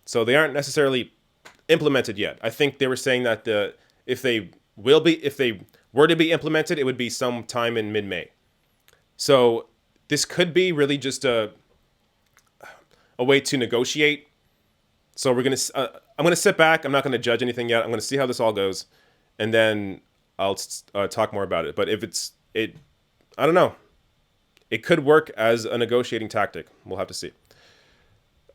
So they aren't necessarily implemented yet. I think they were saying that if they were to be implemented, it would be sometime in mid-May. So this could be really just a way to negotiate. So I'm gonna sit back. I'm not gonna judge anything yet. I'm gonna see how this all goes, and then I'll talk more about it. But if I don't know. It could work as a negotiating tactic. We'll have to see.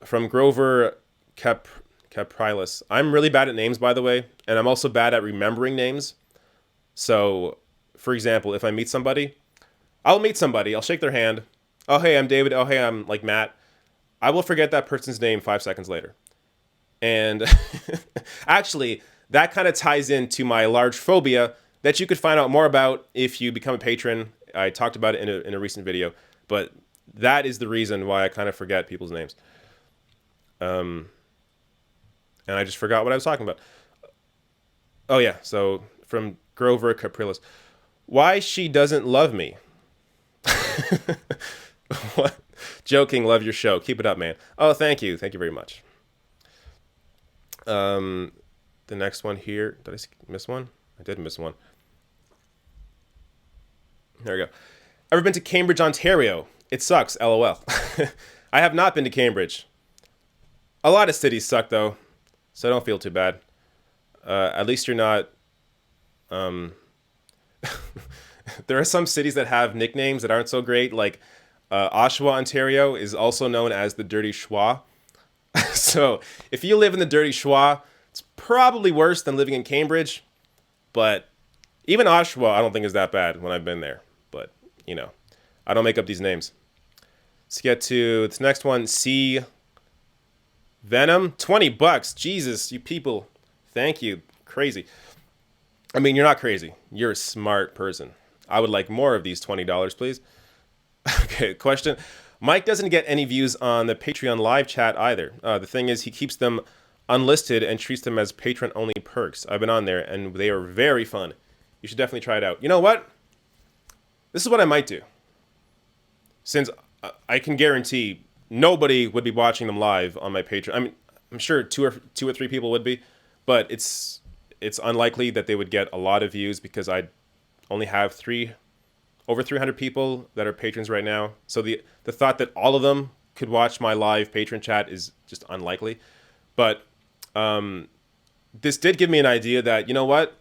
From Grover Capriles. I'm really bad at names, by the way, and I'm also bad at remembering names. So, for example, if I meet somebody, I'll shake their hand. Oh, hey, I'm David. Oh, hey, I'm like Matt. I will forget that person's name 5 seconds later. And actually, that kind of ties into my large phobia that you could find out more about if you become a patron. I talked about it in a recent video, but that is the reason why I kind of forget people's names. And I just forgot what I was talking about. Oh yeah, so from Grover Capriles. Why she doesn't love me? What? Joking, love your show. Keep it up, man. Oh, thank you. Thank you very much. The next one here. Did I miss one? I did miss one. There we go. Ever been to Cambridge, Ontario? It sucks, LOL. I have not been to Cambridge. A lot of cities suck, though, so don't feel too bad. At least you're not... There are some cities that have nicknames that aren't so great, like Oshawa, Ontario is also known as the Dirty Schwa. So if you live in the Dirty Schwa, it's probably worse than living in Cambridge, but even Oshawa I don't think is that bad when I've been there. But, I don't make up these names. Let's get to this next one. C. Venom, $20. Jesus, you people. Thank you. Crazy. I mean, you're not crazy. You're a smart person. I would like more of these $20, please. Okay, question. Mike doesn't get any views on the Patreon live chat either. The thing is, he keeps them unlisted and treats them as patron-only perks. I've been on there, and they are very fun. You should definitely try it out. You know what? This is what I might do. Since I can guarantee nobody would be watching them live on my Patreon. I mean, I'm sure two or three people would be, but it's unlikely that they would get a lot of views because I only have over 300 people that are patrons right now. So the thought that all of them could watch my live patron chat is just unlikely. But this did give me an idea that, you know what?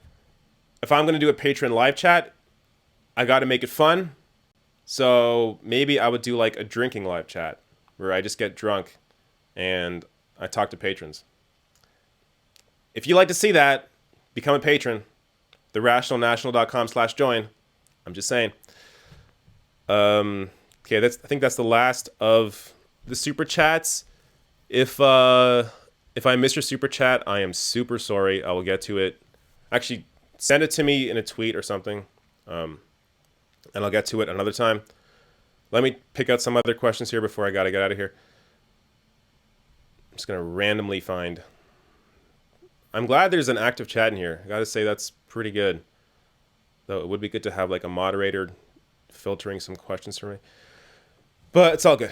If I'm going to do a patron live chat, I got to make it fun. So maybe I would do like a drinking live chat where I just get drunk and I talk to patrons. If you like to see that, become a patron. therationalnational.com/join. I'm just saying. Okay, I think that's the last of the super chats. If I missed your super chat, I am super sorry. I will get to it. Actually, send it to me in a tweet or something, and I'll get to it another time. Let me pick out some other questions here before I gotta get out of here. I'm just gonna randomly find. I'm glad there's an active chat in here. I gotta say that's pretty good. Though it would be good to have like a moderator filtering some questions for me. But it's all good.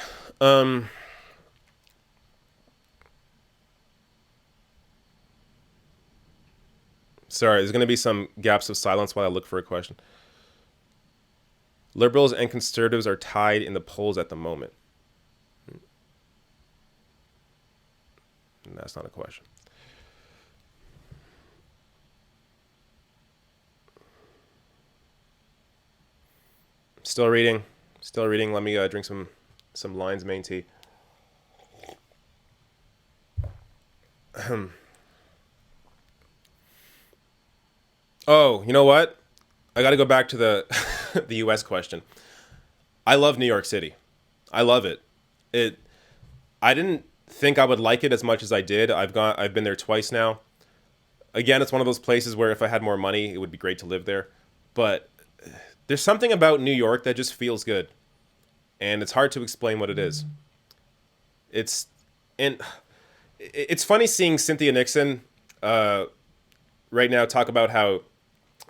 Sorry, there's going to be some gaps of silence while I look for a question. Liberals and conservatives are tied in the polls at the moment. That's not a question. Still reading. Let me drink some Lion's Mane tea. Oh, you know what? I got to go back to the the U.S. question. I love New York City. I love it. I didn't think I would like it as much as I did. I've been there twice now. Again, it's one of those places where if I had more money, it would be great to live there. But there's something about New York that just feels good. And it's hard to explain what it is. It's funny seeing Cynthia Nixon right now talk about how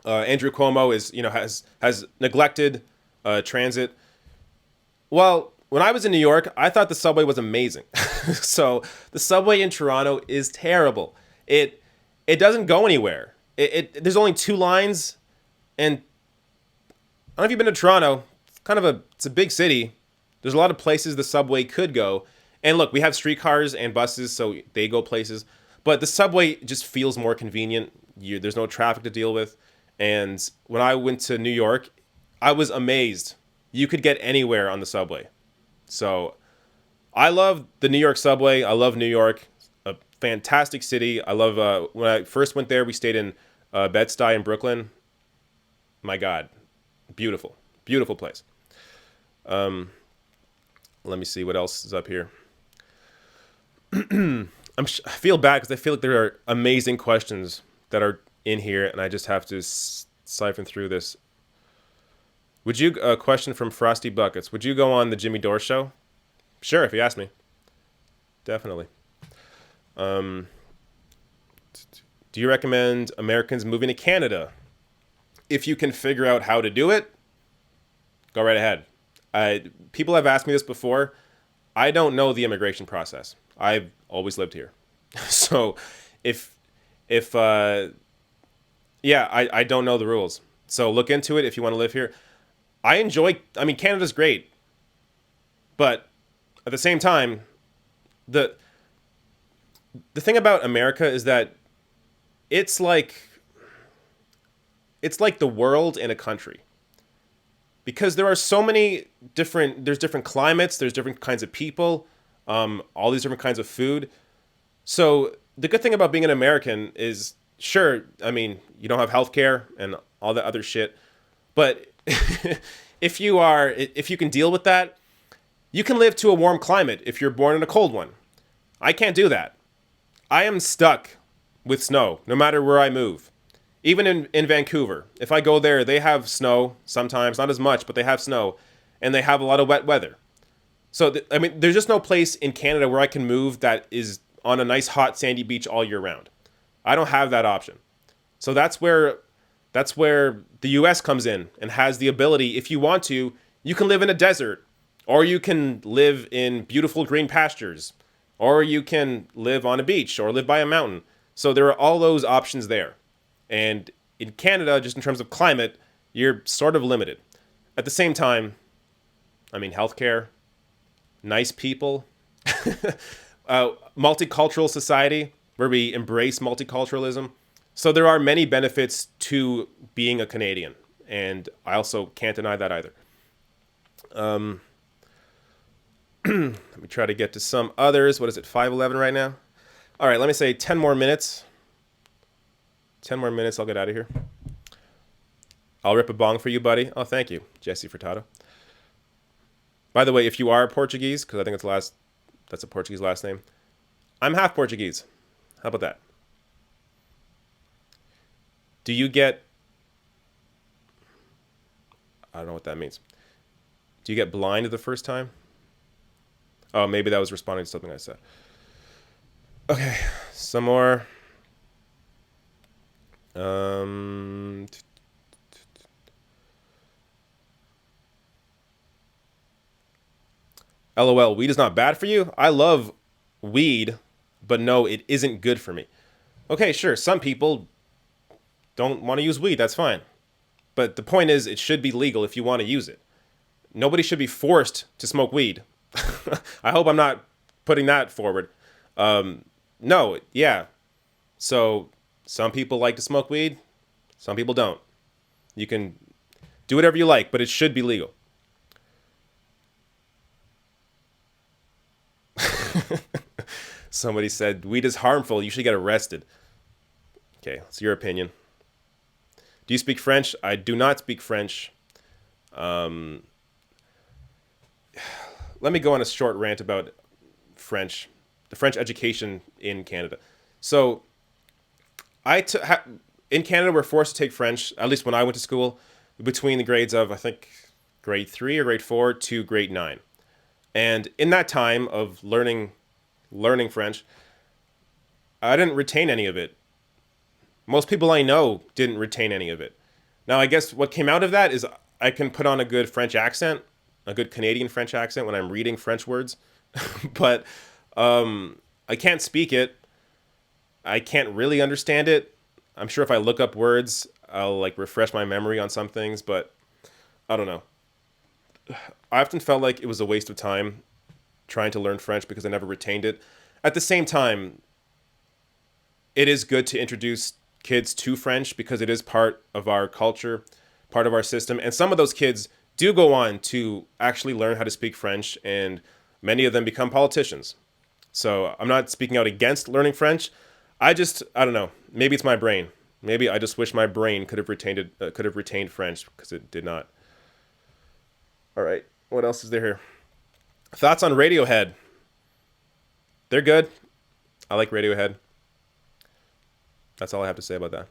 Andrew Cuomo has neglected transit. Well, when I was in New York, I thought the subway was amazing. So the subway in Toronto is terrible. It doesn't go anywhere. There's only 2 lines, and I don't know if you've been to Toronto. It's a big city. There's a lot of places the subway could go. And look, we have streetcars and buses, so they go places. But the subway just feels more convenient. There's no traffic to deal with. And when I went to New York, I was amazed. You could get anywhere on the subway. So I love the New York subway. I love New York. A fantastic city. I love, when I first went there, we stayed in Bed-Stuy in Brooklyn. My God. Beautiful. Beautiful place. Let me see what else is up here. I feel bad because I feel like there are amazing questions that are in here, and I just have to siphon through this. Would you, a question from Frosty Buckets, would you go on the Jimmy Dore show? Sure, if you ask me. Definitely. Do you recommend Americans moving to Canada? If you can figure out how to do it, go right ahead. People have asked me this before. I don't know the immigration process. I've always lived here. So I don't know the rules. So look into it if you want to live here. Canada's great. But at the same time, the thing about America is that it's like the world in a country. Because there are so many there's different climates, there's different kinds of people, all these different kinds of food. So the good thing about being an American is, sure, you don't have healthcare and all that other shit. But if you can deal with that, you can live to a warm climate if you're born in a cold one. I can't do that. I am stuck with snow, no matter where I move. Even in Vancouver, if I go there, they have snow sometimes, not as much, but they have snow, and they have a lot of wet weather. So, there's just no place in Canada where I can move that is on a nice, hot, sandy beach all year round. I don't have that option. So that's where the U.S. comes in and has the ability, if you want to, you can live in a desert, or you can live in beautiful green pastures, or you can live on a beach, or live by a mountain. So there are all those options there. And in Canada, just in terms of climate, you're sort of limited. At the same time, healthcare, nice people, multicultural society where we embrace multiculturalism. So there are many benefits to being a Canadian. And I also can't deny that either. Let me try to get to some others. What is it, 5:11 right now? All right, let me say 10 more minutes. 10 more minutes, I'll get out of here. I'll rip a bong for you, buddy. Oh, thank you, Jesse Furtado. By the way, if you are Portuguese, because I think that's a Portuguese last name, I'm half Portuguese. How about that? Do you get... I don't know what that means. Do you get blind the first time? Oh, maybe that was responding to something I said. Okay, some more. LOL, weed is not bad for you? I love weed, but no, it isn't good for me. Okay, sure, some people don't want to use weed, that's fine. But the point is, it should be legal if you want to use it. Nobody should be forced to smoke weed. I hope I'm not putting that forward. No, yeah. So some people like to smoke weed, some people don't. You can do whatever you like, but it should be legal. Somebody said, weed is harmful, you should get arrested. Okay, it's your opinion. Do you speak French? I do not speak French. Let me go on a short rant about French, the French education in Canada. So, in Canada, we're forced to take French, at least when I went to school, between the grades of, I think, grade 3 or grade 4 to grade 9. And in that time of learning French, I didn't retain any of it. Most people I know didn't retain any of it. Now, I guess what came out of that is I can put on a good French accent, a good Canadian French accent when I'm reading French words. But I can't speak it. I can't really understand it. I'm sure if I look up words, I'll like refresh my memory on some things, but I don't know. I often felt like it was a waste of time trying to learn French because I never retained it. At the same time, it is good to introduce kids to French because it is part of our culture, part of our system. And some of those kids do go on to actually learn how to speak French, and many of them become politicians. So I'm not speaking out against learning French. I don't know. Maybe it's my brain. Maybe I just wish my brain could have retained French because it did not. All right. What else is there here? Thoughts on Radiohead? They're good. I like Radiohead. That's all I have to say about that.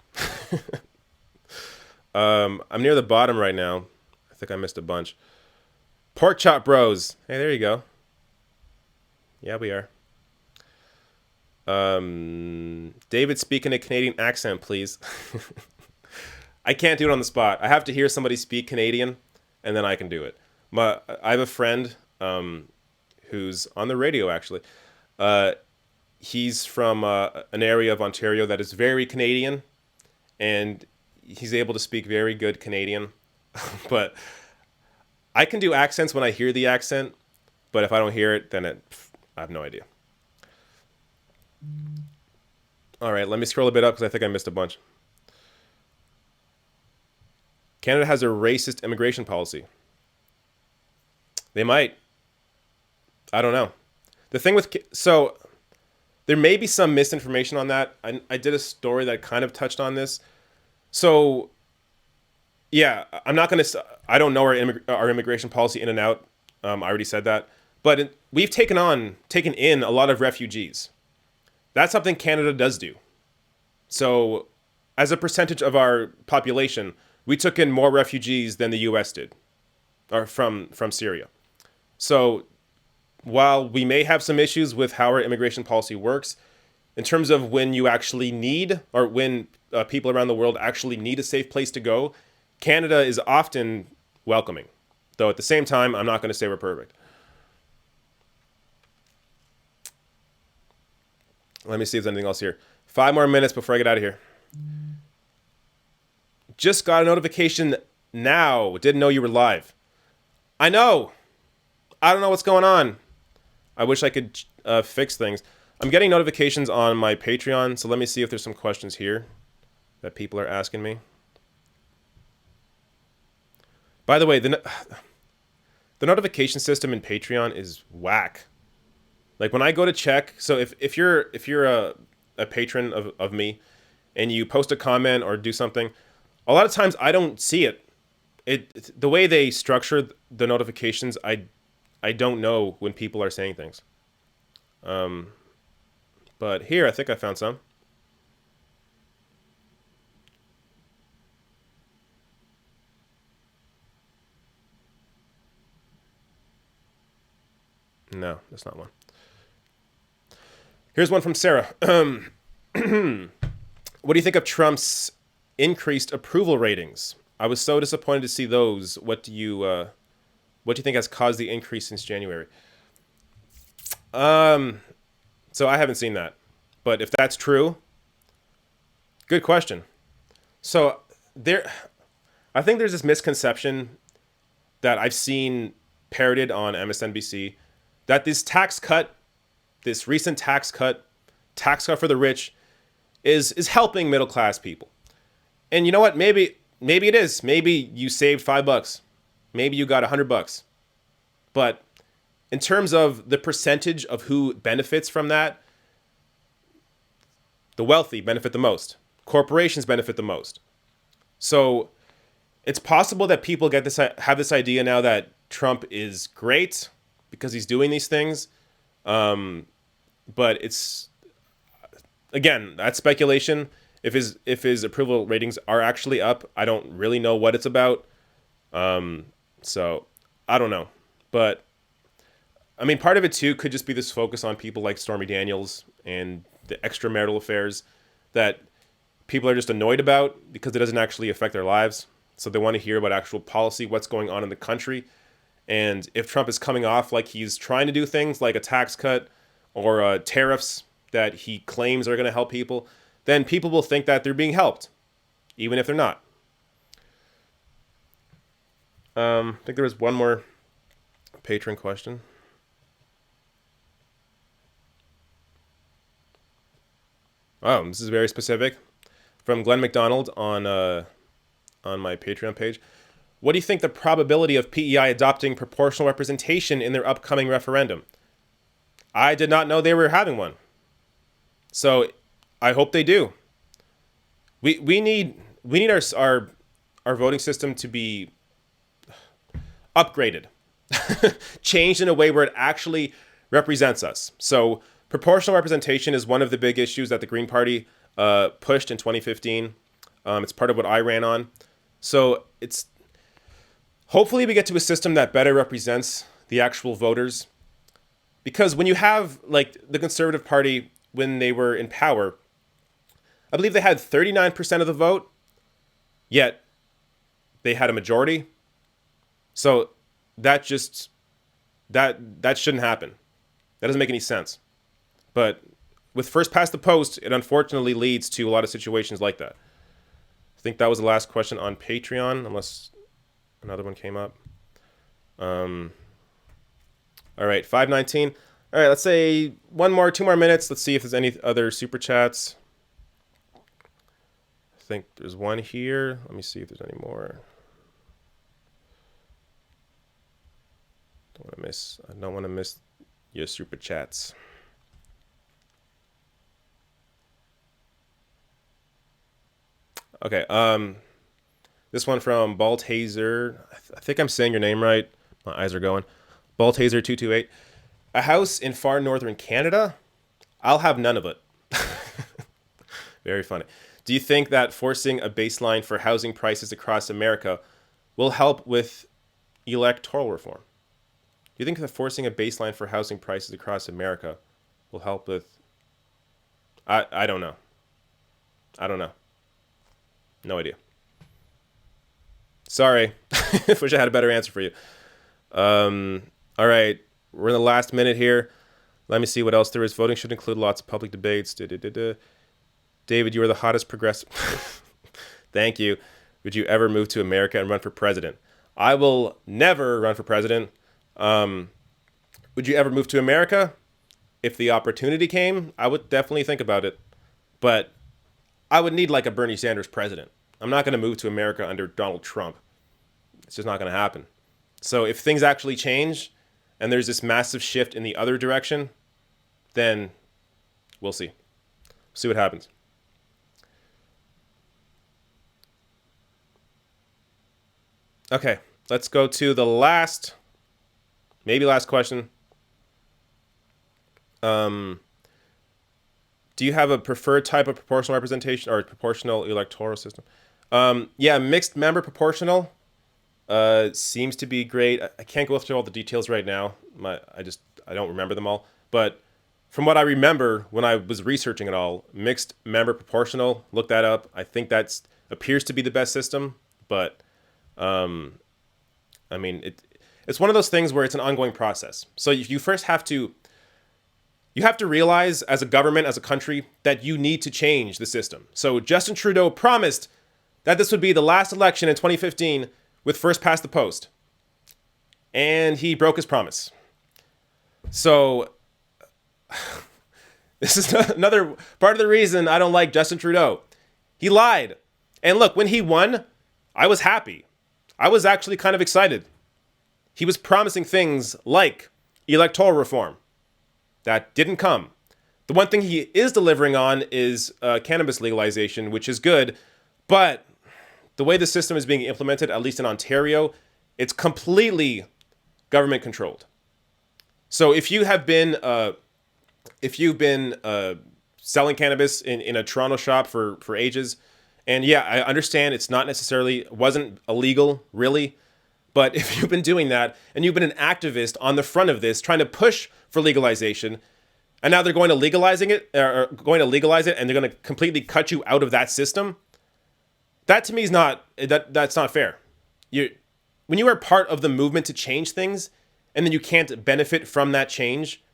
I'm near the bottom right now. I think I missed a bunch. Pork Chop Bros. Hey, there you go. Yeah, we are. David, speak in a Canadian accent, please. I can't do it on the spot. I have to hear somebody speak Canadian, and then I can do it. I have a friend who's on the radio, actually. He's from an area of Ontario that is very Canadian, and he's able to speak very good Canadian. But I can do accents when I hear the accent, but if I don't hear it, then I have no idea. All right, let me scroll a bit up because I think I missed a bunch. Canada has a racist immigration policy. They might. I don't know. The thing so there may be some misinformation on that. I did a story that kind of touched on this. So yeah, I don't know our immigration policy in and out. I already said that. But we've taken in a lot of refugees. That's something Canada does do. So as a percentage of our population, we took in more refugees than the US did, or from Syria. So while we may have some issues with how our immigration policy works, in terms of when you actually need, or when people around the world actually need a safe place to go, Canada is often welcoming. Though at the same time, I'm not going to say we're perfect. Let me see if there's anything else here. 5 more minutes before I get out of here. Just got a notification now. Didn't know you were live. I know. I don't know what's going on. I wish I could fix things. I'm getting notifications on my Patreon, so let me see if there's some questions here that people are asking me. By the way, the notification system in Patreon is whack. Like when I go to check, so if you're a patron of me and you post a comment or do something, a lot of times I don't see it. The way they structure the notifications, I don't know when people are saying things. But here, I think I found some. No, that's not one. Here's one from Sarah. What do you think of Trump's increased approval ratings? I was so disappointed to see those. What do you think has caused the increase since January? So I haven't seen that. But if that's true, good question. So I think there's this misconception that I've seen parroted on MSNBC that this recent tax cut for the rich is helping middle class people. And you know what? Maybe it is. Maybe you saved $5. Maybe you got $100. But in terms of the percentage of who benefits from that, the wealthy benefit the most. Corporations benefit the most. So it's possible that people have this idea now that Trump is great because he's doing these things. But it's, again, that's speculation. If his approval ratings are actually up, I don't really know what it's about. So I don't know. But I mean, part of it too could just be this focus on people like Stormy Daniels and the extramarital affairs that people are just annoyed about because it doesn't actually affect their lives. So they want to hear about actual policy, what's going on in the country. And if Trump is coming off like he's trying to do things like a tax cut or tariffs that he claims are going to help people, then people will think that they're being helped, even if they're not. I think there was one more patron question. Oh, this is very specific. From Glenn McDonald on my Patreon page. What do you think the probability of PEI adopting proportional representation in their upcoming referendum? I did not know they were having one. So I hope they do. We need our voting system to be upgraded, changed in a way where it actually represents us. So proportional representation is one of the big issues that the Green Party pushed in 2015. It's part of what I ran on. So it's hopefully we get to a system that better represents the actual voters. Because when you have like the Conservative Party, when they were in power, I believe they had 39% of the vote, yet they had a majority. So that shouldn't happen. That doesn't make any sense. But with first past the post, it unfortunately leads to a lot of situations like that. I think that was the last question on Patreon, unless another one came up. All right, 5:19. All right, let's say two more minutes. Let's see if there's any other super chats. I think there's one here. Let me see if there's any more. I don't want to miss your super chats. Okay, this one from Balthaser. I think I'm saying your name right. My eyes are going. Balthaser228. A house in far northern Canada? I'll have none of it. Very funny. Do you think that forcing a baseline for housing prices across America will help with electoral reform? Do you think that forcing a baseline for housing prices across America will help with... I don't know. I don't know. No idea. Sorry. Wish I had a better answer for you. All right. We're in the last minute here. Let me see what else there is. Voting should include lots of public debates. David, you are the hottest progressive. Thank you. Would you ever move to America and run for president? I will never run for president. Would you ever move to America? If the opportunity came, I would definitely think about it. But I would need like a Bernie Sanders president. I'm not going to move to America under Donald Trump. It's just not going to happen. So if things actually change and there's this massive shift in the other direction, then we'll see. See what happens. Okay, let's go to the last question. Do you have a preferred type of proportional representation or proportional electoral system? Yeah, mixed member proportional seems to be great. I can't go through all the details right now. I don't remember them all. But from what I remember when I was researching it all, mixed member proportional, look that up. I think that appears to be the best system. But, I mean, it's one of those things where it's an ongoing process. So you first have to... You have to realize as a government, as a country, that you need to change the system. So Justin Trudeau promised that this would be the last election in 2015 with first past the post. And he broke his promise. So this is another part of the reason I don't like Justin Trudeau. He lied. And look, when he won, I was happy. I was actually kind of excited. He was promising things like electoral reform. That didn't come. The one thing he is delivering on is cannabis legalization, which is good. But the way the system is being implemented, at least in Ontario, it's completely government controlled. So if you have been selling cannabis in a Toronto shop for ages, and yeah, I understand it's not necessarily, wasn't illegal, really. But if you've been doing that and you've been an activist on the front of this, trying to push for legalization, and now they're going to legalize it, and they're going to completely cut you out of that system, that to me is not, that's not fair. When you are part of the movement to change things, and then you can't benefit from that change,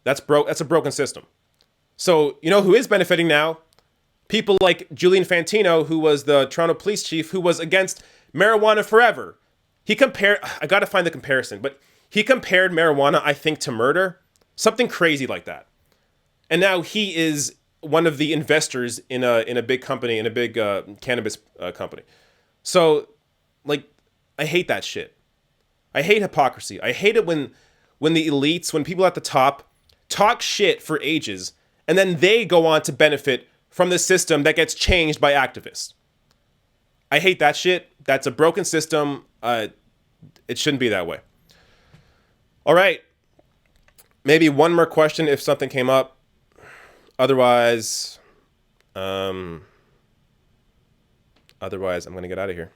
that's a broken system. So, you know who is benefiting now? People like Julian Fantino, who was the Toronto police chief, who was against marijuana forever. I got to find the comparison, but he compared marijuana, I think, to murder. Something crazy like that. And now he is one of the investors in a big company, in a big cannabis company. So, like, I hate that shit. I hate hypocrisy. I hate it when the elites, when people at the top talk shit for ages, and then they go on to benefit from the system that gets changed by activists. I hate that shit. That's a broken system. It shouldn't be that way. All right. Maybe one more question if something came up. Otherwise, I'm going to get out of here.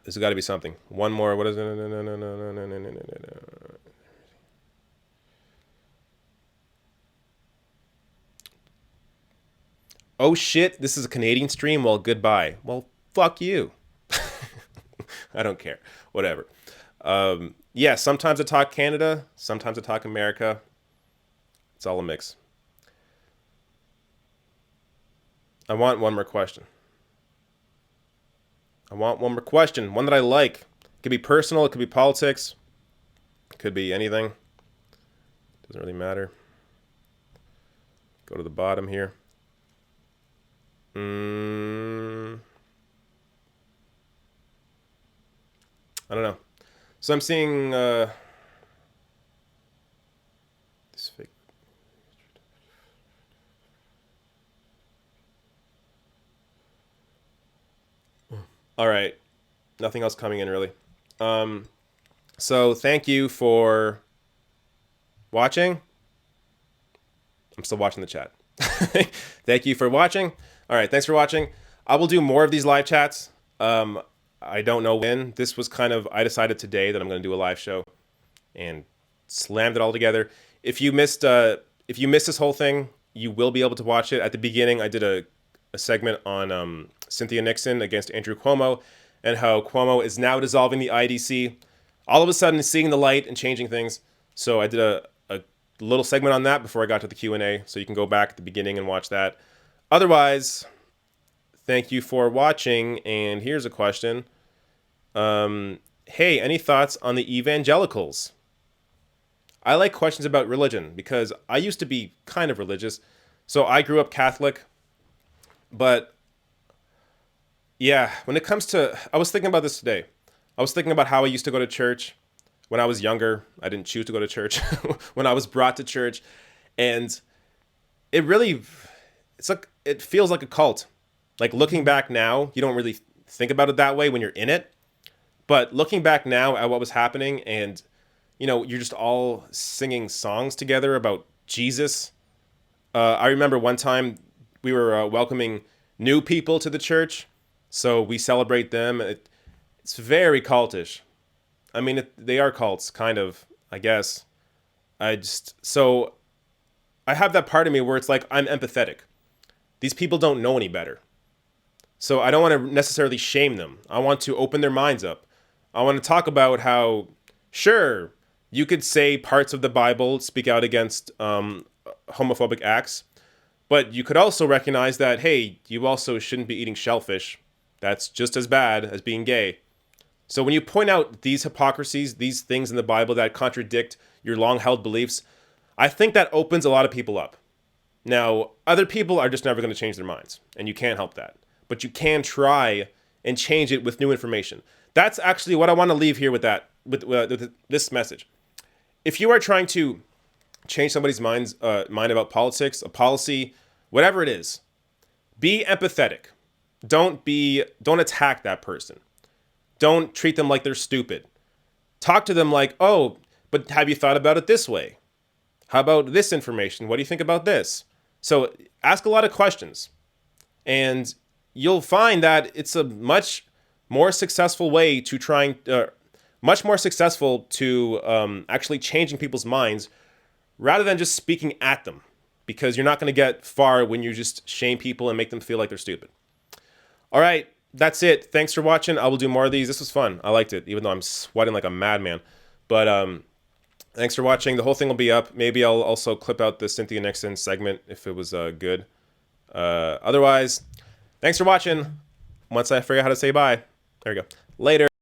There's got to be something. One more. What is it? No. Oh shit, this is a Canadian stream? Well, goodbye. Well, fuck you. I don't care. Whatever. Yeah, sometimes I talk Canada, sometimes I talk America. It's all a mix. I want one more question. One that I like. It could be personal, it could be politics, it could be anything. Doesn't really matter. Go to the bottom here. I don't know. So I'm seeing this fake. All right. Nothing else coming in really. So thank you for watching. I'm still watching the chat. Thank you for watching. All right, thanks for watching. I will do more of these live chats. I don't know when. This was I decided today that I'm going to do a live show and slammed it all together. If you missed this whole thing, you will be able to watch it. At the beginning, I did a segment on Cynthia Nixon against Andrew Cuomo and how Cuomo is now dissolving the IDC. All of a sudden, seeing the light and changing things. So I did a little segment on that before I got to the Q&A. So you can go back at the beginning and watch that. Otherwise, thank you for watching. And here's a question. Hey, any thoughts on the evangelicals? I like questions about religion because I used to be kind of religious. So I grew up Catholic. But yeah, when it comes to, I was thinking about this today. I was thinking about how I used to go to church when I was younger. I didn't choose to go to church. When I was brought to church. And it really, it feels like a cult. Like looking back now, you don't really think about it that way when you're in it. But looking back now at what was happening and, you're just all singing songs together about Jesus. I remember one time we were welcoming new people to the church. So we celebrate them. It's very cultish. I mean, they are cults, kind of, I guess. So I have that part of me where it's like, I'm empathetic. These people don't know any better. So I don't want to necessarily shame them. I want to open their minds up. I want to talk about how, sure, you could say parts of the Bible speak out against homophobic acts, But you could also recognize that, hey, you also shouldn't be eating shellfish. That's just as bad as being gay. So when you point out these hypocrisies, these things in the Bible that contradict your long-held beliefs, I think that opens a lot of people up. Now, other people are just never going to change their minds, and you can't help that. But you can try and change it with new information. That's actually what I want to leave here with that, with this message. If you are trying to change somebody's mind about politics, a policy, whatever it is, be empathetic. Don't attack that person. Don't treat them like they're stupid. Talk to them like, oh, but have you thought about it this way? How about this information? What do you think about this? So ask a lot of questions, and you'll find that it's a much more successful way to actually changing people's minds rather than just speaking at them, because you're not going to get far when you just shame people and make them feel like they're stupid. All right, that's it. Thanks for watching. I will do more of these. This was fun. I liked it, even though I'm sweating like a madman. But thanks for watching. The whole thing will be up. Maybe I'll also clip out the Cynthia Nixon segment if it was good. Otherwise, thanks for watching. Once I figure out how to say bye. There we go. Later.